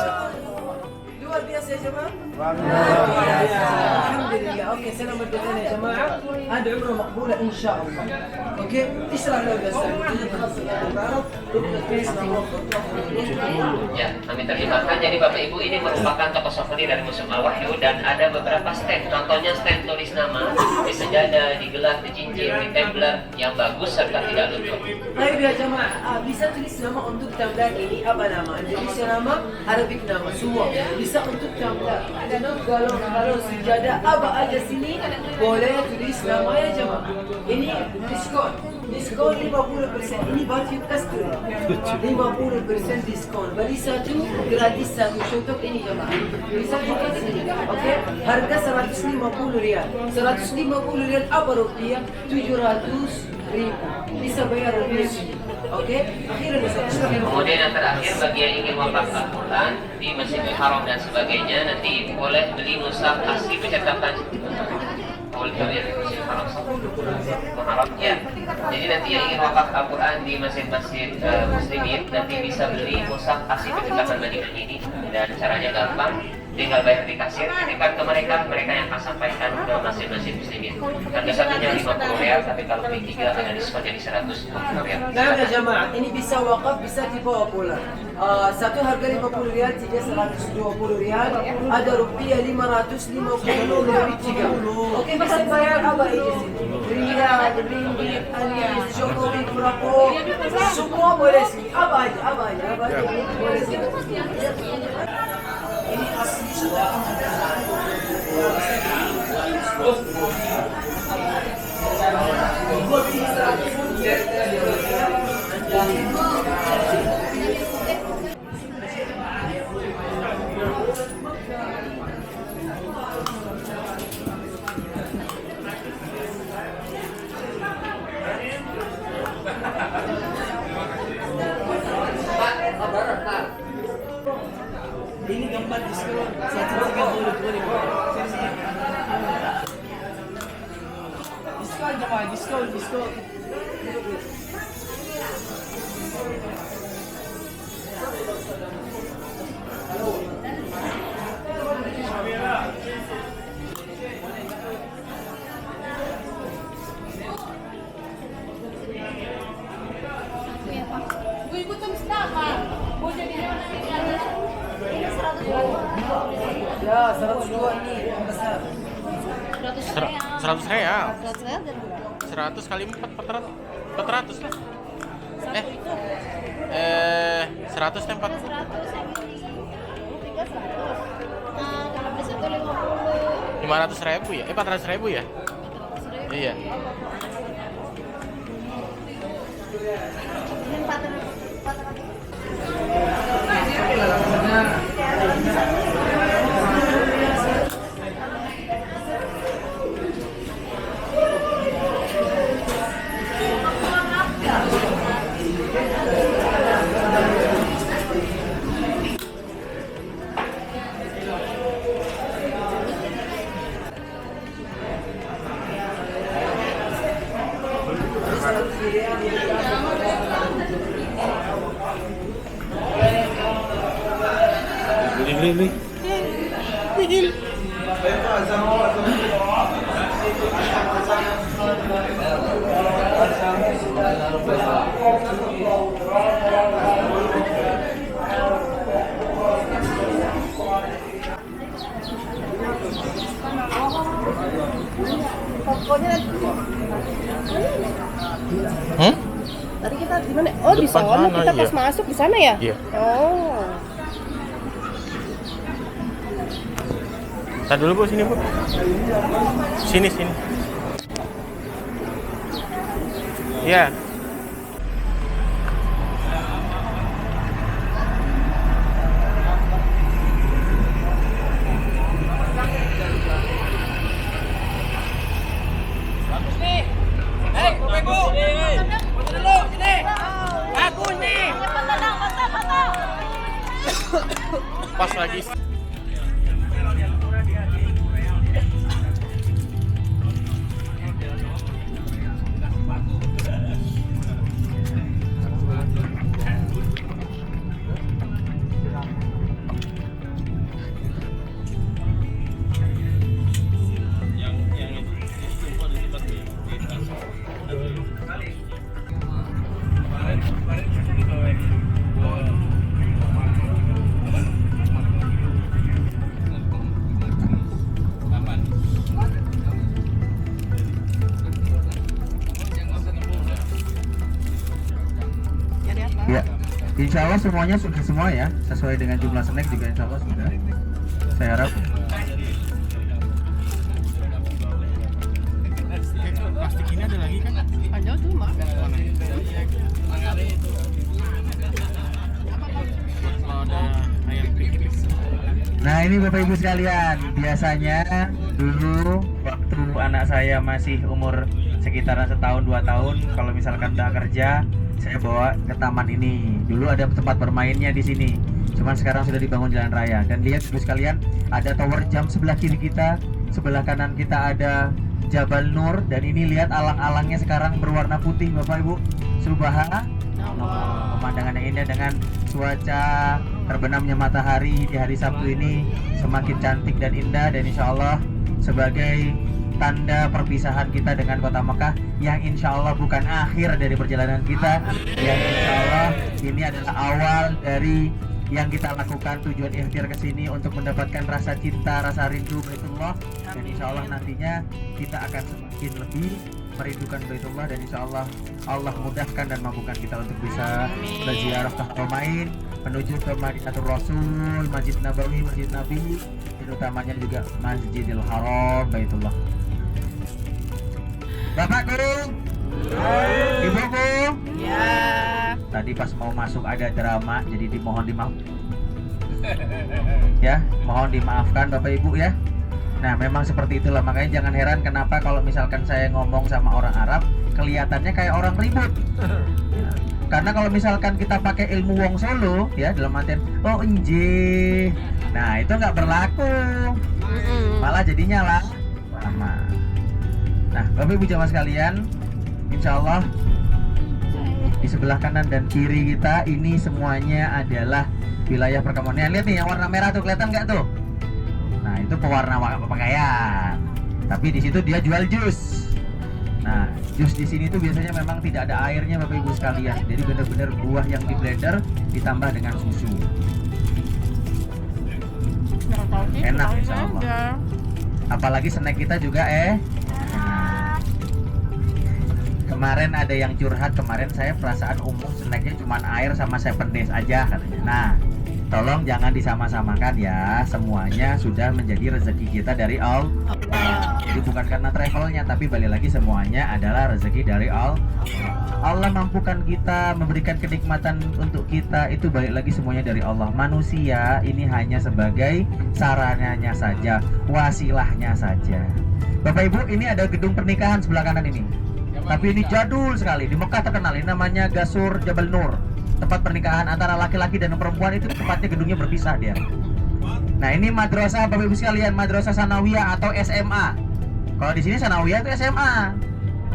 Luar biasa ya jemaah? Luar biasa. Alhamdulillah. Oke, selamat datang ya jemaah. Ada umrah makbula insyaallah. Oke, islah lahu bas. Ya, kami terjemahkan. Jadi Bapak Ibu, ini merupakan toko souvenir dari Museum Al-Wahyu, dan ada beberapa stand. Contohnya stand tulis nama di sejadah, di gelas, di cincin, di tumbler yang bagus serta tidak luntur. Baik ya jemaah, bisa tulis nama untuk tumbler ini apa nama? Indonesia nama, Arabik nama, semua bisa untuk tumbler. Dan kalau sejadah apa aja sini boleh tulis nama ya jemaah. Ini diskon 50%. Ini baju custom 50% diskon. Beli satu gratis satu. Contoh ini jemaah. Bisa buka sini. Oke, harga 150 rial. 150 rial apa rupiah? 700.000. Bisa bayar rupiah sini. Oke, akhirnya bisa. Kemudian yang terakhir, bagi yang ingin wakaf Al-Quran di Masjidil Haram dan sebagainya, nanti boleh beli mushaf asli pencetakan Haram, ya. Jadi nanti yang ingin wakaf Al-Quran di masjid-masjid muslimin nanti bisa beli mushaf asli pencetakan Madinah ini, dan caranya gampang. Tinggal bayar di kasir, kirimkan ke mereka yang akan sampaikan ke masjid-masjid muslimin. Harga satunya 50 rial, tapi kalau beli 3 ada diskon jadi 120 rial. Nah ya jemaah, ini bisa wakaf, bisa dibawa pulang. Satu harga 50 rial, 3 120 rial, ada rupiah 550 lebih 3. Oke, bisa bayar apa aja sini? Rial, ringgit, anis, Jokowi, Prabowo, semua boleh sini. Apa aja boleh sini. Ini asli sudah ini gambar diskon 130 boleh. Diskon jemaah, diskon. Ya, 102 ini yang besar. 100 real. 100 kali 4 400 lah. 100 dan 4. 500.000 ya? 400.000 ya? Iya. Beli. Tadi kita di mana? Oh, di Depan sana. sana, Kita pas iya. masuk di sana ya? Iya. Oh. Tadi dulu Bu, sini Bu. Sini. Iya. Pas lagi. Ya, insya Allah semuanya sudah semua ya, sesuai dengan jumlah snack juga insya Allah sudah. Saya harap. Plastik ini ada lagi kan? Ada tuh, Mak. Kalau ada ayam piknik. Nah ini Bapak Ibu sekalian, biasanya dulu waktu anak saya masih umur sekitaran setahun 2 tahun, kalau misalkan udah kerja, saya bawa ke taman ini. Dulu ada tempat bermainnya di sini. Cuman sekarang sudah dibangun jalan raya. Dan lihat Ibu sekalian, ada tower jam sebelah kiri kita, sebelah kanan kita ada Jabal Nur, dan ini lihat alang-alangnya sekarang berwarna putih Bapak Ibu. Subhanallah, pemandangan yang indah dengan cuaca terbenamnya matahari di hari Sabtu ini semakin cantik dan indah, dan insya Allah sebagai tanda perpisahan kita dengan kota Mekah yang insya Allah bukan akhir dari perjalanan kita, yang insya Allah ini adalah awal dari yang kita lakukan, tujuan ikhtiar ke sini untuk mendapatkan rasa cinta, rasa rindu Baitullah, dan insya Allah nantinya kita akan semakin lebih merindukan Baitullah, dan insya Allah Allah mudahkan dan mampukan kita untuk bisa berziarah ke Haramain, menuju ke Madinatul Rasul, Masjid Nabawi, Masjid Nabi, dan utamanya juga Masjidil Haram Baitullah. Bapakku, Ibuku, Ya. tadi pas mau masuk ada drama, jadi dimohon dimaaf. Ya, mohon dimaafkan Bapak Ibu ya. Nah, memang seperti itulah, makanya jangan heran kenapa kalau misalkan saya ngomong sama orang Arab kelihatannya kayak orang ribut. Nah, Karena kalau misalkan kita pakai ilmu wong Solo ya dalam artian oh enje, nah itu nggak berlaku, malah jadinya lama. Nah Bapak Ibu jamaah sekalian, insya Allah di sebelah kanan dan kiri kita ini semuanya adalah wilayah perkebunan. Lihat nih yang warna merah tuh, kelihatan nggak tuh? Nah itu pewarna pakaian. Tapi di situ dia jual jus. Nah jus di sini tuh biasanya memang tidak ada airnya Bapak Ibu sekalian. Jadi benar-benar buah yang di blender ditambah dengan susu. Enak insya Allah. Apalagi snack kita juga enak. Kemarin ada yang curhat, kemarin saya perasaan umum snacknya cuma air sama 7 Days aja katanya. Nah tolong jangan disama-samakan ya, semuanya sudah menjadi rezeki kita dari Allah. Jadi bukan karena travelnya, tapi balik lagi semuanya adalah rezeki dari Allah. Allah mampukan kita, memberikan kenikmatan untuk kita, itu balik lagi semuanya dari Allah. Manusia ini hanya sebagai sarananya saja, wasilahnya saja. Bapak Ibu, ini ada gedung pernikahan sebelah kanan ini. Tapi ini jadul sekali, di Mekah terkenal, ini namanya Gasur Jabal Nur. Tempat pernikahan antara laki-laki dan perempuan, itu tempatnya gedungnya berpisah dia. Nah ini madrasah Bapak Ibu sekalian, madrasah sanawiyah atau SMA. Kalau di sini sanawiyah itu SMA.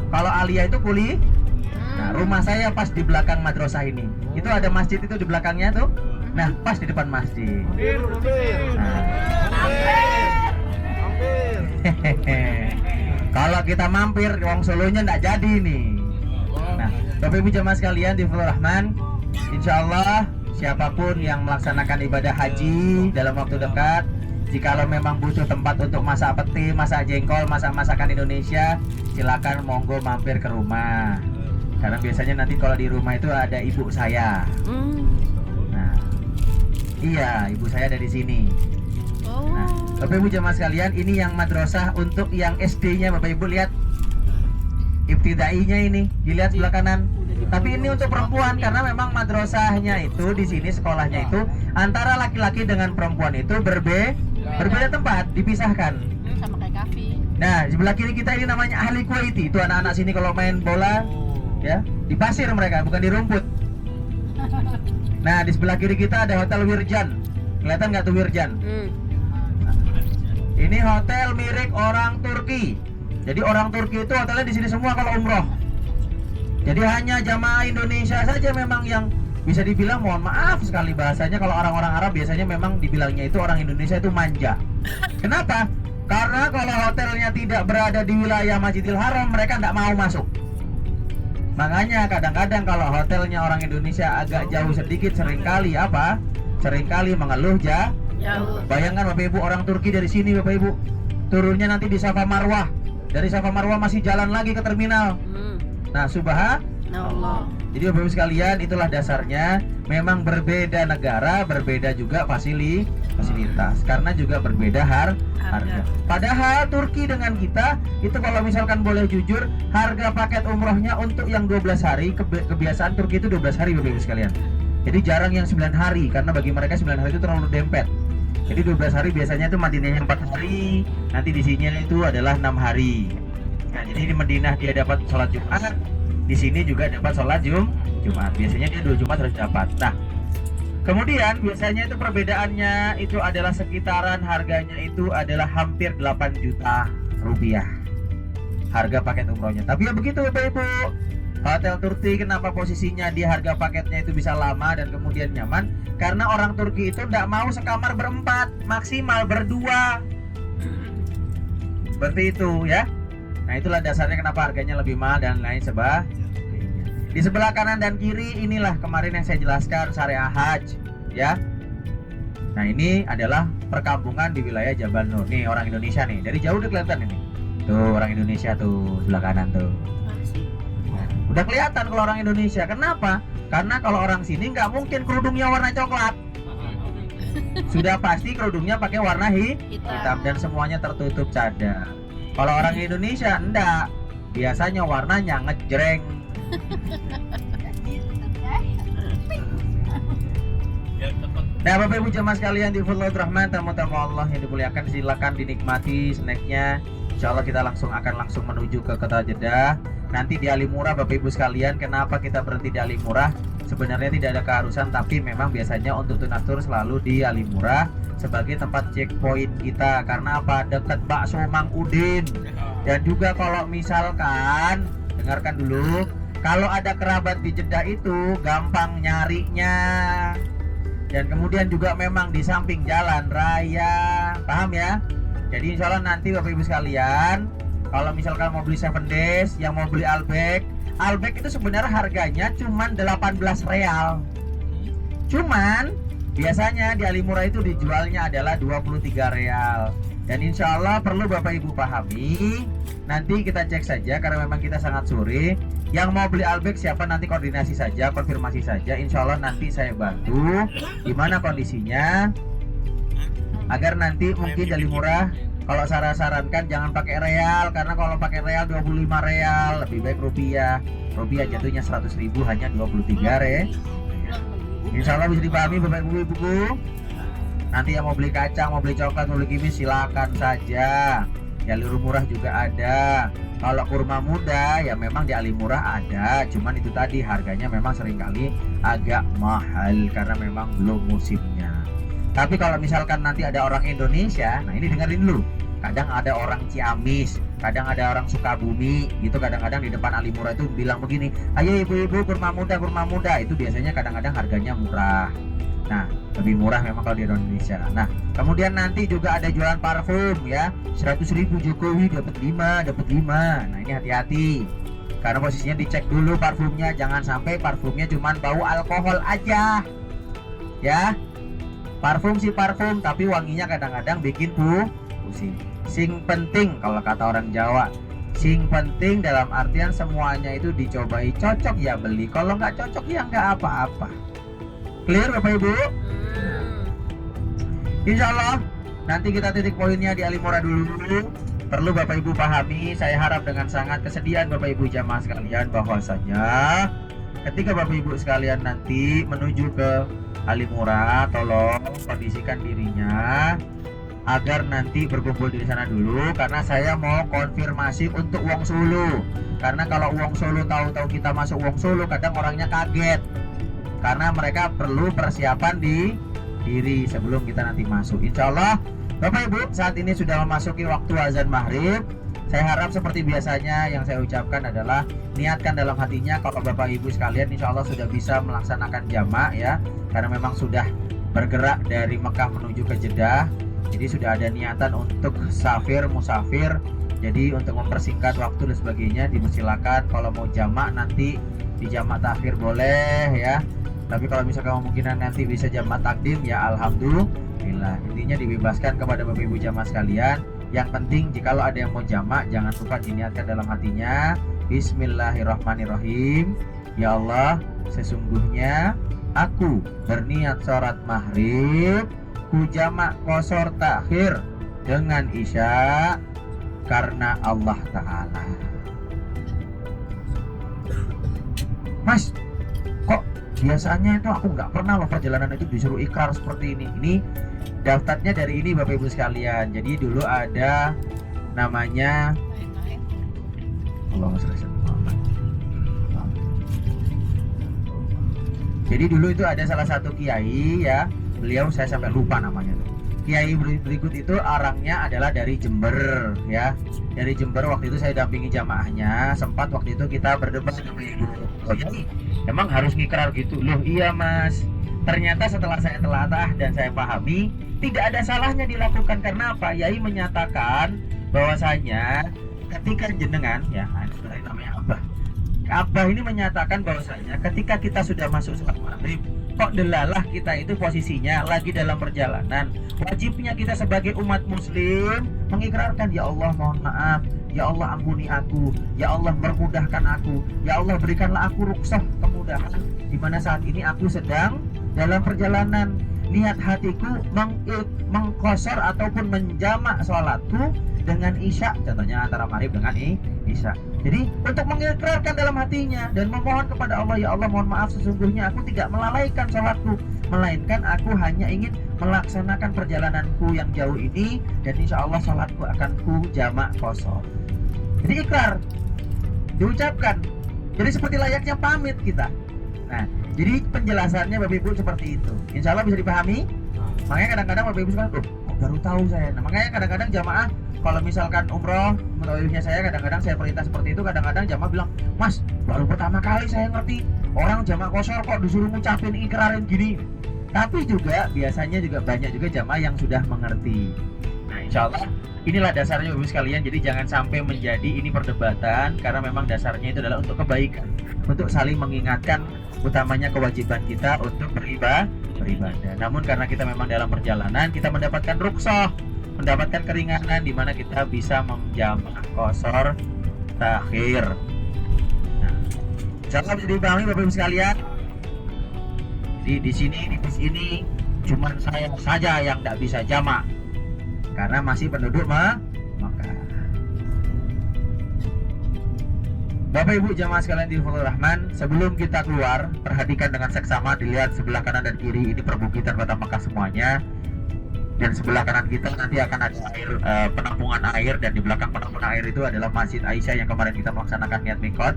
Kalau aliyah itu kuliah. Nah rumah saya pas di belakang madrasah ini. Itu ada masjid itu di belakangnya tuh. Nah pas di depan masjid. Kalau kita mampir, wong Solonya nggak jadi nih. Nah Bapak Ibu jamaah sekalian di Fadlur Rahman, insya Allah siapapun yang melaksanakan ibadah haji dalam waktu dekat, jikalau memang butuh tempat untuk masak peti, masak jengkol, masak-masakan Indonesia, silakan monggo mampir ke rumah. Karena biasanya nanti kalau di rumah itu ada ibu saya. Nah, iya ibu saya ada di sini. Nah, Bapak Ibu jamaah sekalian, ini yang madrasah untuk yang SD-nya Bapak Ibu lihat. Ibtidainya ini, dilihat sebelah kanan. Tapi ini untuk perempuan karena memang madrasahnya itu di sini sekolahnya itu antara laki-laki dengan perempuan itu berbeda tempat, dipisahkan. Sama kayak kafe. Nah, sebelah kiri kita ini namanya ahli Kuwaiti. Itu anak-anak sini kalau main bola ya, di pasir mereka, bukan di rumput. Nah, di sebelah kiri kita ada Hotel Wirjan. Kelihatan nggak tuh Wirjan? Ini hotel milik orang Turki. Jadi orang Turki itu hotelnya di sini semua kalau umroh. Jadi hanya jamaah Indonesia saja memang yang bisa dibilang, mohon maaf sekali bahasanya, kalau orang-orang Arab biasanya memang dibilangnya itu orang Indonesia itu manja. Kenapa? Karena kalau hotelnya tidak berada di wilayah Masjidil Haram, mereka tidak mau masuk. Makanya kadang-kadang kalau hotelnya orang Indonesia agak jauh sedikit, seringkali apa? Seringkali mengeluh jauh. Bayangkan Bapak Ibu, orang Turki dari sini Bapak Ibu turunnya nanti di Safa Marwah. Dari Safa Marwah masih jalan lagi ke terminal. Nah, subhanallah. Jadi Bapak Ibu sekalian, itulah dasarnya. Memang berbeda negara, berbeda juga fasilitas. Karena juga berbeda harga. Padahal Turki dengan kita, itu kalau misalkan boleh jujur, harga paket umrohnya untuk yang 12 hari, kebiasaan Turki itu 12 hari Bapak Ibu sekalian. Jadi jarang yang 9 hari, karena bagi mereka 9 hari itu terlalu dempet. Jadi 12 hari biasanya itu Madinahnya 4 hari, nanti di sini itu adalah 6 hari. Nah, jadi di Madinah dia dapat sholat Jumat, di sini juga dapat sholat Jumat. Biasanya dia 2 Jumat harus dapat. Nah, kemudian biasanya itu perbedaannya itu adalah sekitaran harganya itu adalah hampir 8 juta rupiah. Harga paket umrohnya. Tapi ya begitu Bapak Ibu. Hotel Turki kenapa posisinya di harga paketnya itu bisa lama dan kemudian nyaman? Karena orang Turki itu tidak mau sekamar berempat, maksimal berdua. Seperti itu ya. Nah itulah dasarnya kenapa harganya lebih mahal dan lain sebagainya. Di sebelah kanan dan kiri inilah kemarin yang saya jelaskan syariah Hajj ya. Nah ini adalah perkampungan di wilayah Jabal Nur. Nih orang Indonesia nih, dari jauh udah kelihatan ini. Tuh orang Indonesia tuh sebelah kanan tuh. Udah kelihatan kalau orang Indonesia. Kenapa? Karena kalau orang sini nggak mungkin kerudungnya warna coklat. Sudah pasti kerudungnya pakai warna hitam dan semuanya tertutup cadar. Kalau orang Indonesia enggak. Biasanya warnanya ngejreng. Nah Bapak Ibu jemaah sekalian di Fadlur Rahman, tamu-tamu Allah yang dimuliakan, silakan dinikmati snacknya. Insya Allah kita akan langsung menuju ke kota Jeddah. nanti di Ali Murah. Bapak Ibu sekalian, kenapa kita berhenti di Ali Murah? Sebenarnya tidak ada keharusan, tapi memang biasanya untuk tunatur selalu di Ali Murah sebagai tempat checkpoint kita. Karena apa? Dekat bakso Mang Udin. Dan juga kalau misalkan, dengarkan dulu, kalau ada kerabat di Jeddah itu gampang nyarinya. Dan kemudian juga memang di samping jalan raya, paham ya? Jadi insya Allah nanti Bapak Ibu sekalian, kalau misalkan mau beli 7 Days, yang mau beli Albek itu sebenarnya harganya cuman 18 real. Cuman biasanya di Ali Murah itu dijualnya adalah 23 real. Dan insya Allah perlu Bapak Ibu pahami, nanti kita cek saja karena memang kita sangat sore. Yang mau beli Albek siapa nanti koordinasi saja, konfirmasi saja. Insya Allah nanti saya bantu gimana kondisinya, agar nanti mungkin di Ali Murah, kalau saya sarankan jangan pakai real, karena kalau pakai real 25 real, lebih baik rupiah. Rupiah jatuhnya 100.000, hanya 23 real. Insya Allah bisa dipahami Bapak Ibu Ibuku. Nanti yang mau beli kacang, mau beli coklat, mau beli kimis silakan saja. Di Ali Murah juga ada. Kalau kurma muda ya memang di Ali Murah ada. Cuman itu tadi harganya memang seringkali agak mahal karena memang belum musimnya. Tapi kalau misalkan nanti ada orang Indonesia, nah ini dengerin dulu. Kadang ada orang Ciamis, kadang ada orang Sukabumi, gitu. Kadang-kadang di depan Ali Murah itu bilang begini, ayo ibu-ibu kurma muda. Itu biasanya kadang-kadang harganya murah. Nah, lebih murah memang kalau di Indonesia. Nah, kemudian nanti juga ada jualan parfum ya, 100.000 Jokowi dapat 5. Nah, ini hati-hati. Karena posisinya dicek dulu parfumnya, jangan sampai parfumnya cuman bau alkohol aja. Ya. Parfum sih parfum, tapi wanginya kadang-kadang bikin pusing. Sing penting kalau kata orang Jawa, sing penting dalam artian semuanya itu dicobai, cocok ya beli, kalau nggak cocok ya nggak apa-apa. Clear Bapak Ibu? Insya Allah nanti kita titik poinnya di Ali Murah dulu. Perlu Bapak Ibu pahami, saya harap dengan sangat kesediaan Bapak Ibu jamaah sekalian, bahwasanya ketika Bapak Ibu sekalian nanti menuju ke Ali Murah, tolong kondisikan dirinya agar nanti berkumpul di sana dulu, karena saya mau konfirmasi untuk Wong Solo. Karena kalau Wong Solo tahu-tahu kita masuk Wong Solo, kadang orangnya kaget. Karena mereka perlu persiapan di diri sebelum kita nanti masuk. Insya Allah Bapak Ibu saat ini sudah memasuki waktu azan maghrib. Saya harap seperti biasanya yang saya ucapkan adalah niatkan dalam hatinya kalau Bapak Ibu sekalian insya Allah sudah bisa melaksanakan jamak ya. Karena memang sudah bergerak dari Mekah menuju ke Jeddah. Jadi sudah ada niatan untuk musafir. Jadi untuk mempersingkat waktu dan sebagainya dipersilakan. Kalau mau jamak nanti di jamak takhir boleh ya. Tapi kalau misalkan kemungkinan nanti bisa jamak takdim ya alhamdulillah. Intinya dibebaskan kepada Bapak Ibu jamaah sekalian. Yang penting jikalau ada yang mau jamak, jangan lupa diniatkan dalam hatinya, Bismillahirrahmanirrahim. Ya Allah, sesungguhnya aku berniat sholat maghrib, ku jamak qashar takhir dengan isya karena Allah Ta'ala. Mas, kok biasanya itu aku nggak pernah loh perjalanan itu disuruh ikrar seperti ini. Ini daftarnya dari ini Bapak Ibu sekalian. Jadi dulu ada namanya Jadi dulu itu ada salah satu kiai ya. Beliau saya sampai lupa namanya tuh. Kiai berikut itu orangnya adalah dari Jember ya. Dari Jember waktu itu saya dampingi jamaahnya. Sempat waktu itu kita berdebat sama ibu. Oh jadi emang harus ngikrar gitu? Loh iya mas. Ternyata setelah saya telatah dan saya pahami, tidak ada salahnya dilakukan. Karena apa? Yai menyatakan bahwasanya ketika jenengan ya, namanya Abah ini menyatakan bahwasanya ketika kita sudah masuk sholat maghrib, kok delalah kita itu posisinya lagi dalam perjalanan, wajibnya kita sebagai umat muslim mengikrarkan, ya Allah mohon maaf, ya Allah ampuni aku, ya Allah permudahkan aku, ya Allah berikanlah aku rukhsah kemudahan di mana saat ini aku sedang dalam perjalanan. Niat hatiku mengqashar ataupun menjamak sholatku dengan isya, contohnya antara maghrib dengan isya. Jadi untuk mengikrarkan dalam hatinya dan memohon kepada Allah, ya Allah mohon maaf sesungguhnya aku tidak melalaikan sholatku, melainkan aku hanya ingin melaksanakan perjalananku yang jauh ini dan insya Allah sholatku akan ku jamak qashar. Jadi ikrar. diucapkan. Jadi seperti layaknya pamit kita. Nah, jadi penjelasannya Bapak Ibu seperti itu. Insya Allah bisa dipahami. Makanya kadang-kadang Bapak Ibu suka, kok baru tahu saya. Nah, makanya kadang-kadang jamaah kalau misalkan umroh, mutawifnya saya kadang-kadang saya perintah seperti itu, kadang-kadang jamaah bilang, Mas, baru pertama kali saya ngerti orang jamaah kosor kok disuruh ngucapin ikrarin gini. Tapi juga biasanya juga banyak juga jamaah yang sudah mengerti. Nah, insya Allah inilah dasarnya Ibu sekalian. Jadi jangan sampai menjadi ini perdebatan, karena memang dasarnya itu adalah untuk kebaikan, untuk saling mengingatkan utamanya kewajiban kita untuk beribadah. Namun karena kita memang dalam perjalanan, kita mendapatkan rukhsah, mendapatkan keringanan di mana kita bisa menjamak qasar takhir. Nah, insya Allah bisa dipahami Bapak Ibu sekalian. Jadi di sini di bis ini cuma saya saja yang tidak bisa jamak karena masih penduduk Makkah. Bapak Ibu jamaah sekalian di Rahman, sebelum kita keluar, perhatikan dengan seksama, dilihat sebelah kanan dan kiri, ini perbukitan kota Makkah semuanya. Dan sebelah kanan kita nanti akan ada air, penampungan air, dan di belakang penampungan air itu adalah Masjid Aisyah yang kemarin kita melaksanakan niat mikot.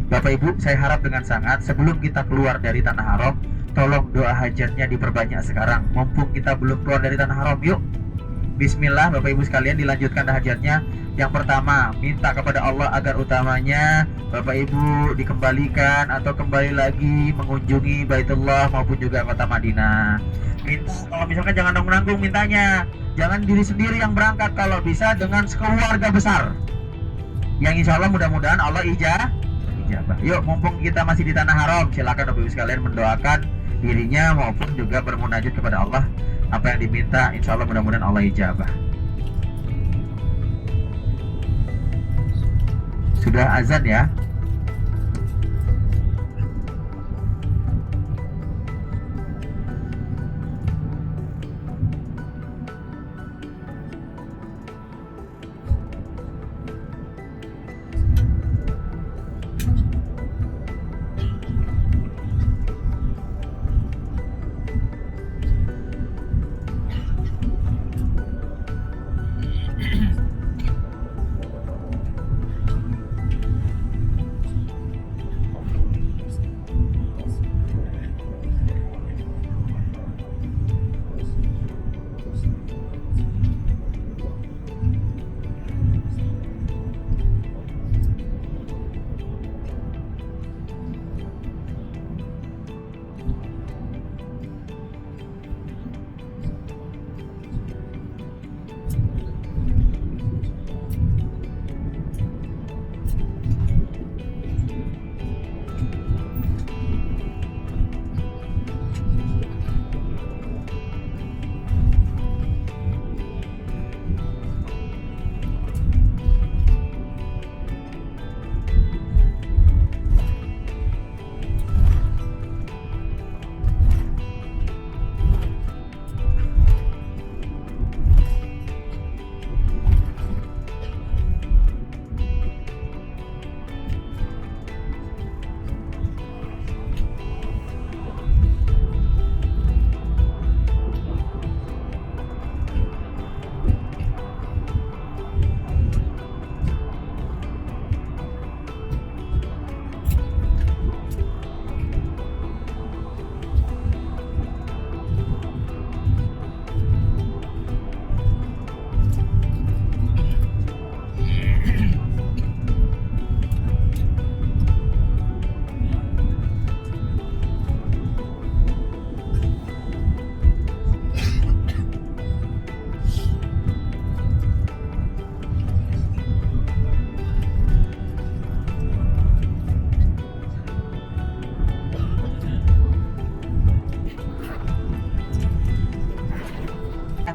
Bapak Ibu, saya harap dengan sangat sebelum kita keluar dari Tanah Haram, tolong doa hajatnya diperbanyak sekarang. Mumpung kita belum keluar dari Tanah Haram, yuk Bismillah Bapak Ibu sekalian, dilanjutkan hajatnya. Yang pertama, minta kepada Allah agar utamanya Bapak Ibu dikembalikan atau kembali lagi mengunjungi Baitullah maupun juga kota Madinah. Minta, kalau misalkan jangan nanggung-nanggung mintanya, jangan diri sendiri yang berangkat, kalau bisa dengan sekeluarga besar, yang insya Allah mudah-mudahan Allah ijabah. Yuk, mumpung kita masih di Tanah Haram, silakan Bapak Ibu sekalian mendoakan dirinya maupun juga bermunajat kepada Allah. Apa yang diminta insya Allah mudah-mudahan Allah ijabah. Sudah azan ya.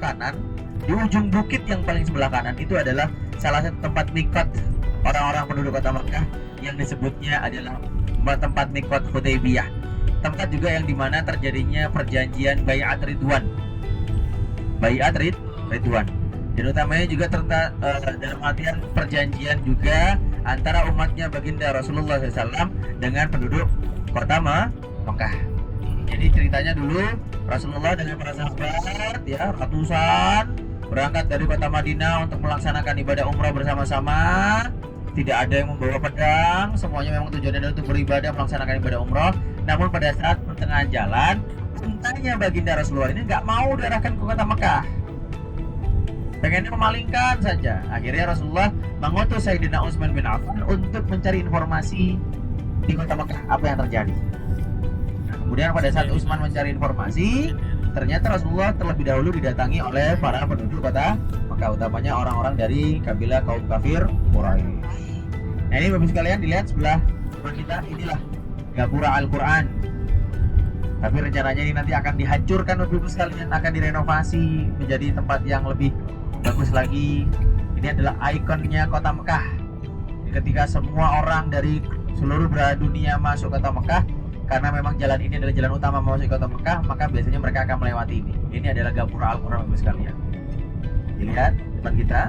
Kanan, di ujung bukit yang paling sebelah kanan itu adalah salah satu tempat mikot orang-orang penduduk kota Makkah yang disebutnya adalah tempat mikot Hudaybiyah. Tempat juga yang dimana terjadinya perjanjian Bai'at Ridwan. Dan utamanya juga dalam artian perjanjian juga antara umatnya baginda Rasulullah SAW dengan penduduk kota Makkah. Jadi ceritanya dulu Rasulullah dengan para sahabat ya ratusan berangkat dari kota Madinah untuk melaksanakan ibadah umrah bersama-sama. tidak ada yang membawa pedang, semuanya memang tujuannya adalah untuk beribadah, melaksanakan ibadah umroh. Namun pada saat pertengahan jalan, untanya baginda Rasulullah ini nggak mau diarahkan ke kota Mekah, pengennya memalingkan saja. Akhirnya Rasulullah mengutus Sayyidina Utsman bin Affan untuk mencari informasi di kota Mekah apa yang terjadi. Nah, kemudian pada saat Utsman mencari informasi, ternyata Rasulullah terlebih dahulu didatangi oleh para penduduk kota Mekah, utamanya orang-orang dari kabilah kaum kafir Quraisy. Nah, ini Bapak sekalian dilihat sebelah kita, inilah Gapura Al-Quran. Tapi rencananya ini nanti akan dihancurkan Bapak sekalian, akan direnovasi menjadi tempat yang lebih bagus lagi. Ini adalah ikonnya kota Mekah. Ketika semua orang dari seluruh belahan dunia masuk kota Mekah, karena memang jalan ini adalah jalan utama masuk kota Mekah, maka biasanya mereka akan melewati ini. Ini adalah Gapura Al-Quran Bapak sekalian. Dilihat depan kita.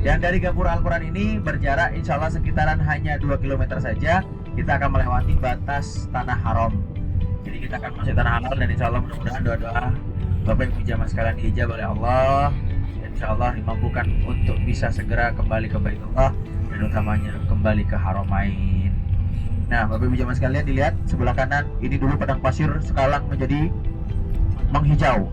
Dan dari Gapura Al-Quran ini berjarak insya Allah sekitaran hanya 2 km saja, kita akan melewati batas tanah haram. Jadi kita akan masuk tanah halal, dan insya Allah mudah-mudahan doa-doa Bapak Ibu jamaah sekalian diijabah oleh Allah. Insya Allah dimampukan untuk bisa segera kembali ke Baitullah, dan utamanya kembali ke Haramain. Nah, Bapak Ibu jamaah sekalian dilihat sebelah kanan, ini dulu padang pasir, sekarang menjadi menghijau.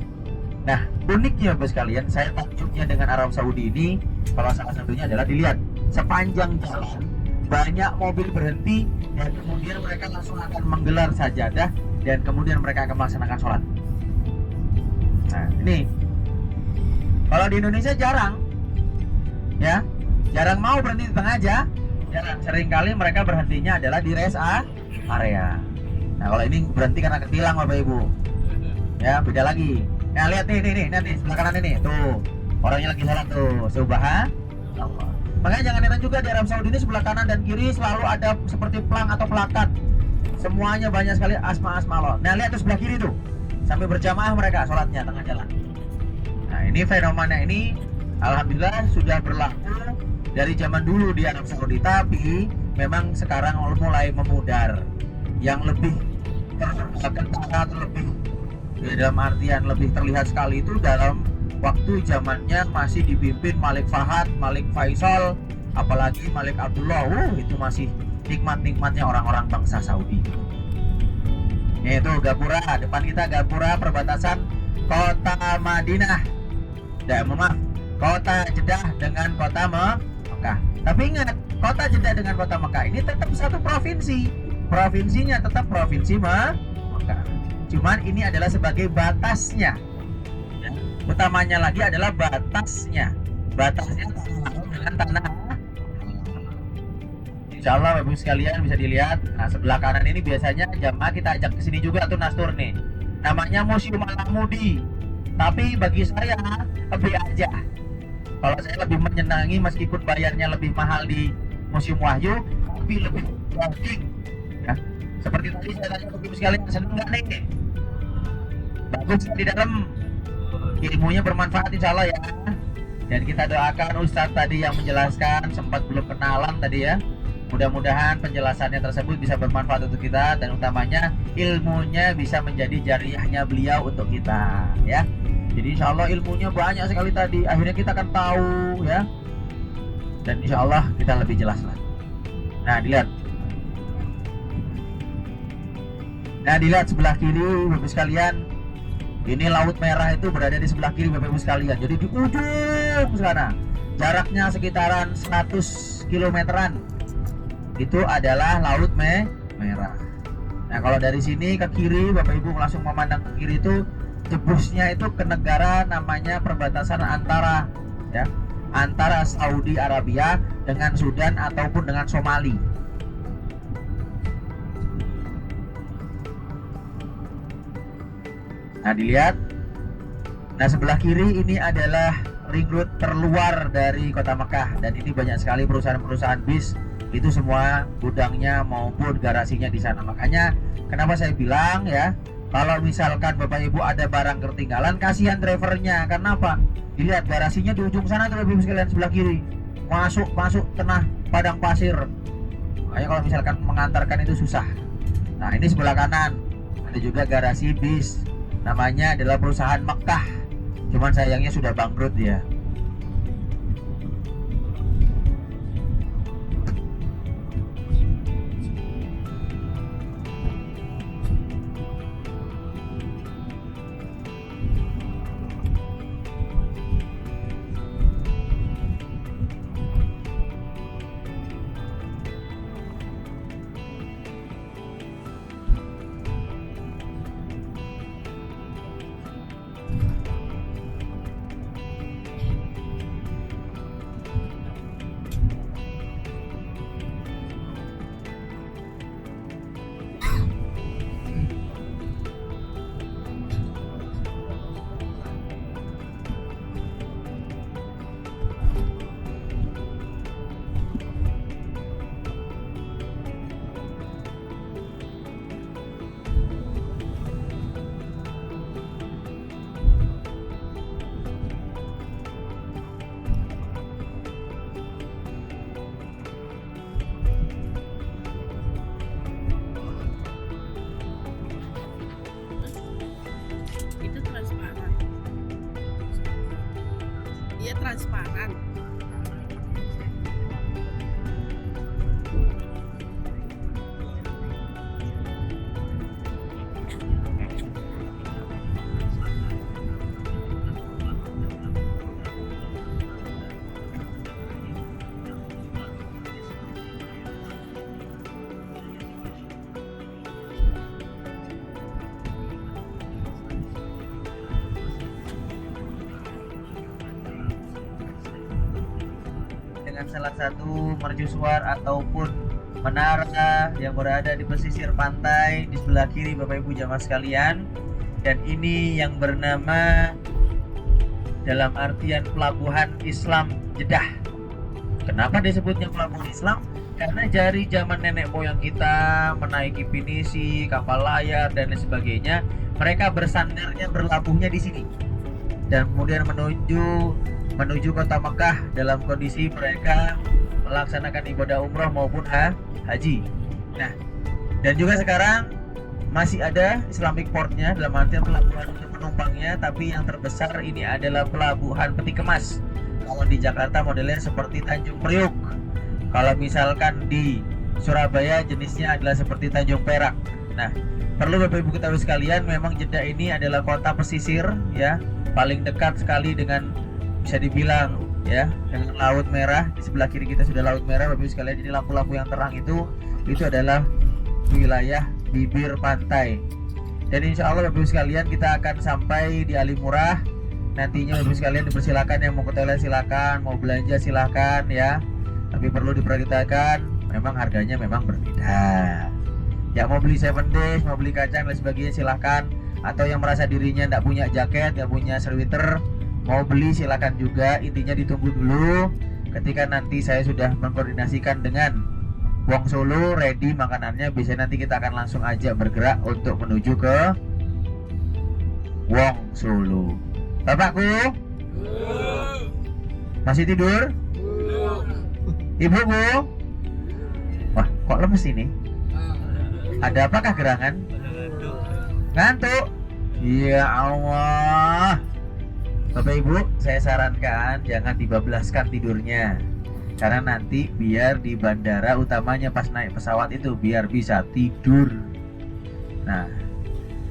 Nah, uniknya Bapak sekalian, saya takjubnya dengan Arab Saudi ini, kalau salah satunya adalah dilihat sepanjang jalan banyak mobil berhenti, dan kemudian mereka langsung akan menggelar sajadah, dan kemudian mereka akan melaksanakan sholat. Nah, ini kalau di Indonesia jarang, ya, jarang mau berhenti di tengah jalan. Seringkali mereka berhentinya adalah di rest area. Nah, kalau ini berhenti karena ketilang Bapak Ibu, ya beda lagi. Nah, lihat nih, nanti sebelah kanan ini, tuh orangnya lagi sholat tuh, subhanallah. Makanya jangan heran juga di Arab Saudi ini sebelah kanan dan kiri selalu ada seperti pelang atau plakat. Semuanya banyak sekali asma-asma Allah. Nah, lihat tuh sebelah kiri tuh, sampai berjamaah mereka sholatnya tengah jalan. Nah, ini fenomena ini alhamdulillah sudah berlaku dari zaman dulu di Arab Saudi, tapi memang sekarang mulai memudar. Yang lebih kentara atau lebih, dalam artian lebih terlihat sekali itu dalam waktu zamannya masih dipimpin Malik Fahad, Malik Faisal, apalagi Malik Abdullah. Itu masih nikmat-nikmatnya orang-orang bangsa Saudi. Ini itu Gapura, depan kita Gapura perbatasan kota Madinah. Kota Jeddah dengan kota Mekah. Tapi ingat, kota Jeddah dengan kota Mekah ini tetap satu provinsi. Provinsinya tetap provinsi Mekah. Cuman ini adalah sebagai batasnya. Utamanya lagi adalah batasnya tanah haram dengan tanah. Insya Allah Bapak sekalian bisa dilihat. Nah, sebelah kanan ini biasanya jamaah kita ajak ke sini juga tuh Nastur nih. Namanya Museum Al-Mudi. Tapi bagi saya lebih aja. Kalau saya lebih menyenangi meskipun bayarnya lebih mahal di Museum Wahyu, tapi lebih daging. Ya. Seperti tadi saya tanya Bapak sekalian, seneng nggak nih? Bagus di dalam. Ilmunya bermanfaat insya Allah ya. Dan kita doakan Ustadz tadi yang menjelaskan, sempat belum kenalan tadi ya, mudah-mudahan penjelasannya tersebut bisa bermanfaat untuk kita, dan utamanya ilmunya bisa menjadi jariahnya beliau untuk kita ya. Jadi insya Allah ilmunya banyak sekali tadi, akhirnya kita akan tahu ya, dan insya Allah kita lebih jelas lah. Nah dilihat sebelah kiri Bapak sekalian. Ini Laut Merah itu berada di sebelah kiri Bapak Ibu sekalian. Jadi di ujung sana, jaraknya sekitaran 100 kilometeran. Itu adalah Laut Merah. Nah, kalau dari sini ke kiri Bapak Ibu langsung memandang ke kiri itu, jebusnya itu ke negara namanya perbatasan antara Saudi Arabia dengan Sudan ataupun dengan Somali. Nah, dilihat. Nah, sebelah kiri ini adalah ring road terluar dari kota Mekah, dan ini banyak sekali perusahaan-perusahaan bis. Itu semua gudangnya maupun garasinya di sana. Makanya kenapa saya bilang ya, kalau misalkan Bapak Ibu ada barang ketinggalan, kasihan drivernya. Karena apa? Dilihat garasinya di ujung sana tuh Bapak Ibu sekalian, sebelah kiri. Masuk tengah padang pasir. Makanya kalau misalkan mengantarkan itu susah. Nah, ini sebelah kanan ada juga garasi bis. Namanya adalah perusahaan Mekah. Cuman sayangnya sudah bangkrut ya. transparan. Dengan salah satu mercusuar ataupun menara yang berada di pesisir pantai di sebelah kiri Bapak Ibu jamaah sekalian, dan ini yang bernama dalam artian pelabuhan Islam Jeddah. Kenapa disebutnya pelabuhan Islam? Karena dari zaman nenek moyang kita menaiki pinisi, kapal layar dan lain sebagainya, mereka bersandarnya berlabuhnya di sini dan kemudian menuju kota Mekah dalam kondisi mereka melaksanakan ibadah umroh maupun haji. Nah, dan juga sekarang masih ada Islamic Portnya dalam artian pelabuhan untuk penumpangnya, tapi yang terbesar ini adalah pelabuhan peti kemas. Kalau di Jakarta modelnya seperti Tanjung Priuk. Kalau misalkan di Surabaya jenisnya adalah seperti Tanjung Perak. Nah, perlu Bapak Ibu ketahui sekalian, memang Jeddah ini adalah kota pesisir ya, paling dekat sekali dengan, bisa dibilang ya, dengan Laut Merah. Di sebelah kiri kita sudah Laut Merah Bapak Ibu sekalian. Jadi lampu-lampu yang terang itu adalah wilayah bibir pantai. Dan insya Allah Bapak Ibu sekalian kita akan sampai di Ali Murah. Nantinya Bapak Ibu sekalian dipersilakan, yang mau ke toilet silakan, mau belanja silakan ya. Tapi perlu diperhatikan, memang harganya memang berbeda. Ya, mau beli 7 days, mau beli kacang dan sebagainya silakan. Atau yang merasa dirinya tidak punya jaket, tidak punya sweater, mau beli silakan juga. Intinya ditunggu dulu. Ketika nanti saya sudah mengkoordinasikan dengan Wong Solo, ready makanannya, biasanya nanti kita akan langsung aja bergerak untuk menuju ke Wong Solo. Bapakku masih tidur? Ibuku? Wah, kok lemes ini? Ada apakah gerangan? Ngantuk? Ya Allah. Bapak Ibu, saya sarankan jangan dibablaskan tidurnya, karena nanti biar di bandara, utamanya pas naik pesawat itu, biar bisa tidur. Nah,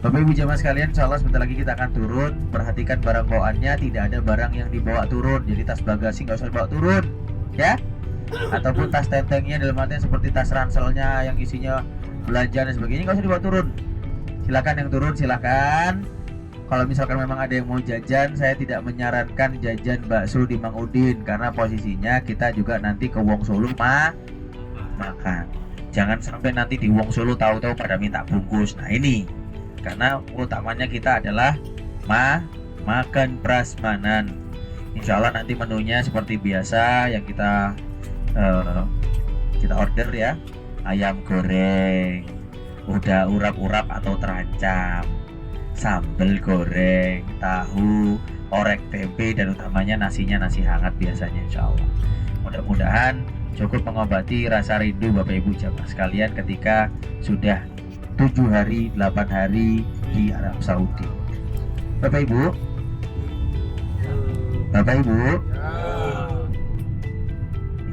Bapak Ibu jamaah sekalian, insya Allah sebentar lagi kita akan turun. Perhatikan barang bawaannya, tidak ada barang yang dibawa turun. Jadi tas bagasi nggak usah dibawa turun, ya. Ataupun tas tentengnya dalam artian seperti tas ranselnya yang isinya belanja dan sebagainya, nggak usah dibawa turun. Silakan yang turun silakan. Kalau misalkan memang ada yang mau jajan, saya tidak menyarankan jajan bakso di Mang Udin, karena posisinya kita juga nanti ke Wong Solo makan. Jangan sampai nanti di Wong Solo tahu-tahu pada minta bungkus. Nah ini, karena utamanya kita adalah makan prasmanan. Insya Allah nanti menunya seperti biasa yang kita order ya, ayam goreng, udah urap-urap atau terancam, sambal goreng, tahu, orek tempe, dan utamanya nasinya nasi hangat biasanya insya Allah. Mudah-mudahan cukup mengobati rasa rindu Bapak Ibu jamaah sekalian ketika sudah 7 hari, 8 hari di Arab Saudi. Bapak Ibu,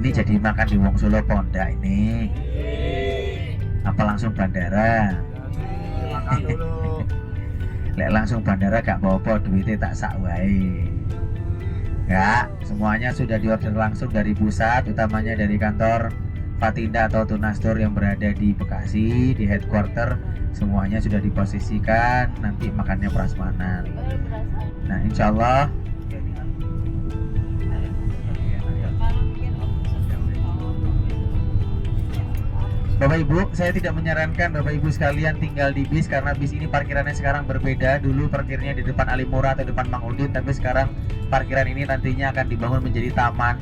ini jadi makan di Wong Solo Pondak ini, apa langsung bandara? Lek langsung bandara gak apa-apa, duitnya tak sak wae. Enggak, semuanya sudah diorder langsung dari pusat, utamanya dari kantor Fatinda atau Tunastor yang berada di Bekasi, di headquarter. Semuanya sudah diposisikan, nanti makannya prasmanan. Nah insya Allah Bapak Ibu, saya tidak menyarankan Bapak Ibu sekalian tinggal di bis, karena bis ini parkirannya sekarang berbeda. Dulu parkirnya di depan Ali Murah atau depan Mang Udin, tapi sekarang parkiran ini nantinya akan dibangun menjadi taman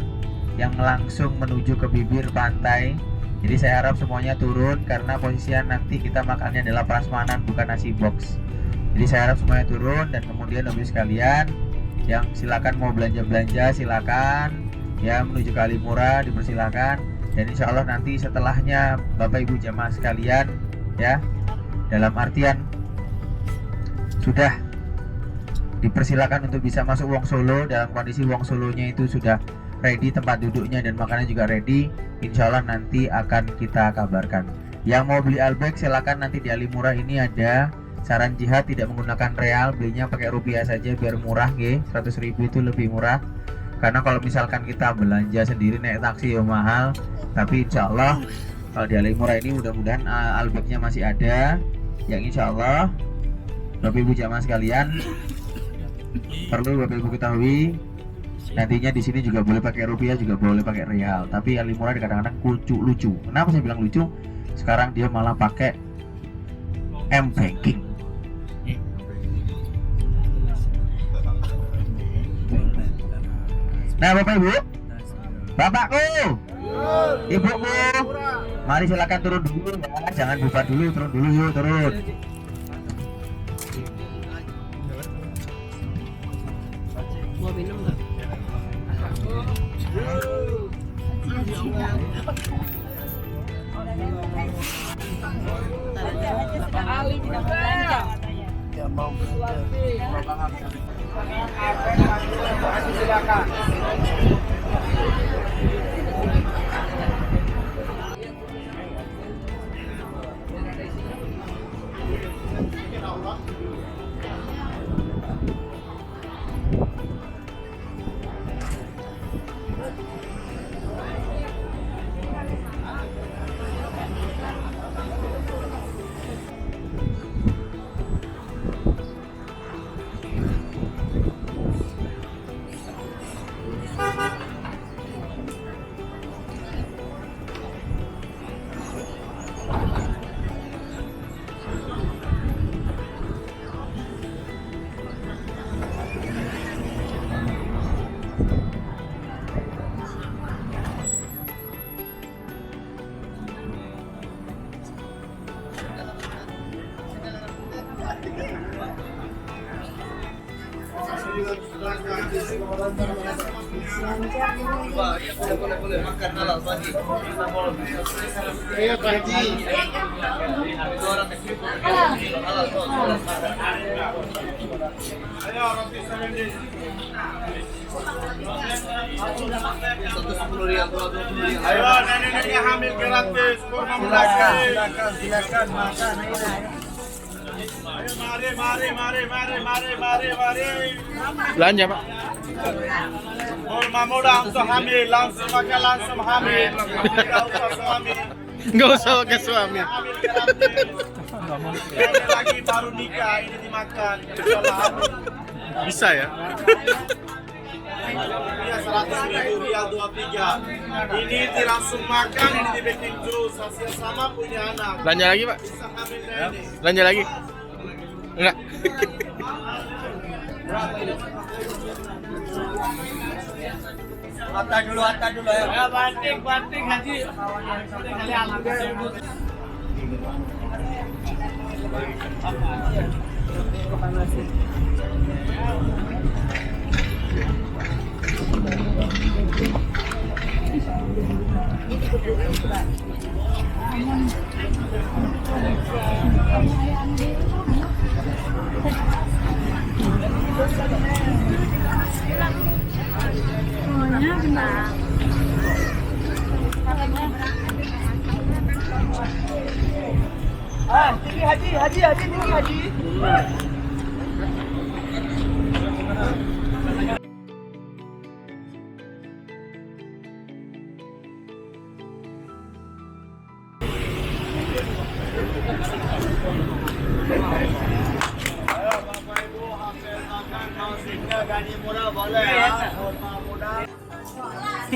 yang langsung menuju ke bibir pantai. Jadi saya harap semuanya turun, karena posisinya nanti kita makannya adalah prasmanan, bukan nasi box. Jadi saya harap semuanya turun, dan kemudian Bapak Ibu sekalian yang silakan mau belanja-belanja silakan ya, menuju ke Ali Murah dipersilakan. Dan insya Allah nanti setelahnya Bapak Ibu jamaah sekalian ya, dalam artian sudah dipersilakan untuk bisa masuk Wong Solo. Dalam kondisi Wong Solonya itu sudah ready, tempat duduknya dan makanannya juga ready, insya Allah nanti akan kita kabarkan. Yang mau beli Albek silakan, nanti di Ali Murah ini ada saran jihad, tidak menggunakan real, belinya pakai rupiah saja biar murah, 100.000 itu lebih murah. Karena kalau misalkan kita belanja sendiri naik taksi ya mahal, tapi insya Allah kalau di Ali Murah ini mudah-mudahan Albeknya masih ada, yang insya Allah Bapak Ibu jamaah sekalian perlu Bapak Ibu ketahui, nantinya di sini juga boleh pakai rupiah, juga boleh pakai real, tapi Ali Murah kadang-kadang lucu. Kenapa saya bilang lucu? Sekarang dia malah pakai M-Banking. Nah Bapak Ibu, Bapakku, Ibuku, mari silakan turun dulu ya, jangan bubar dulu, turun dulu yuk, turun. Mau minum nggak? Ali tidak belanja katanya. Silakan. Boleh makan halal pagi. Ayo Pak Haji. Ayo roti serendes. 110 rial, 220 rial. Ayo nenek-nenek hamil gratis, kurma Silakan, mulakan. silakan makan. Ayo mari. Belanja Pak. Kurma muda untuk hamil, langsung makan langsung hamil. Tidak usah suami. Nggak usah pakai suami. Hamil gratis. Ini lagi baru nikah, ini dimakan. Insyaallah hamil. Bisa ya? Iya 100.000 rial 23. Ini langsung makan, ini dibikin jus. Hasil sama punya anak. Belanja lagi Pak? Bisa hamil ini. Belanja lagi? Enggak. Hatta dulu ya. Banting Haji. Haji.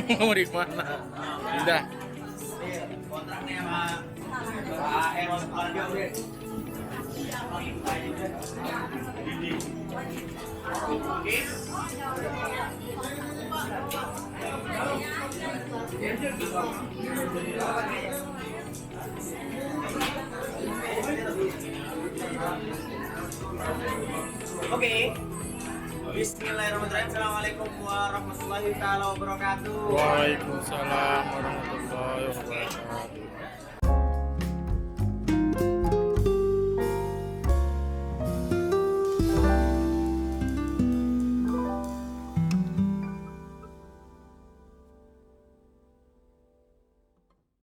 Mau di mana? Udah. Oke. Bismillahirrahmanirrahim. Assalamualaikum warahmatullahi taala wabarakatuh. Waalaikumsalam warahmatullahi wabarakatuh.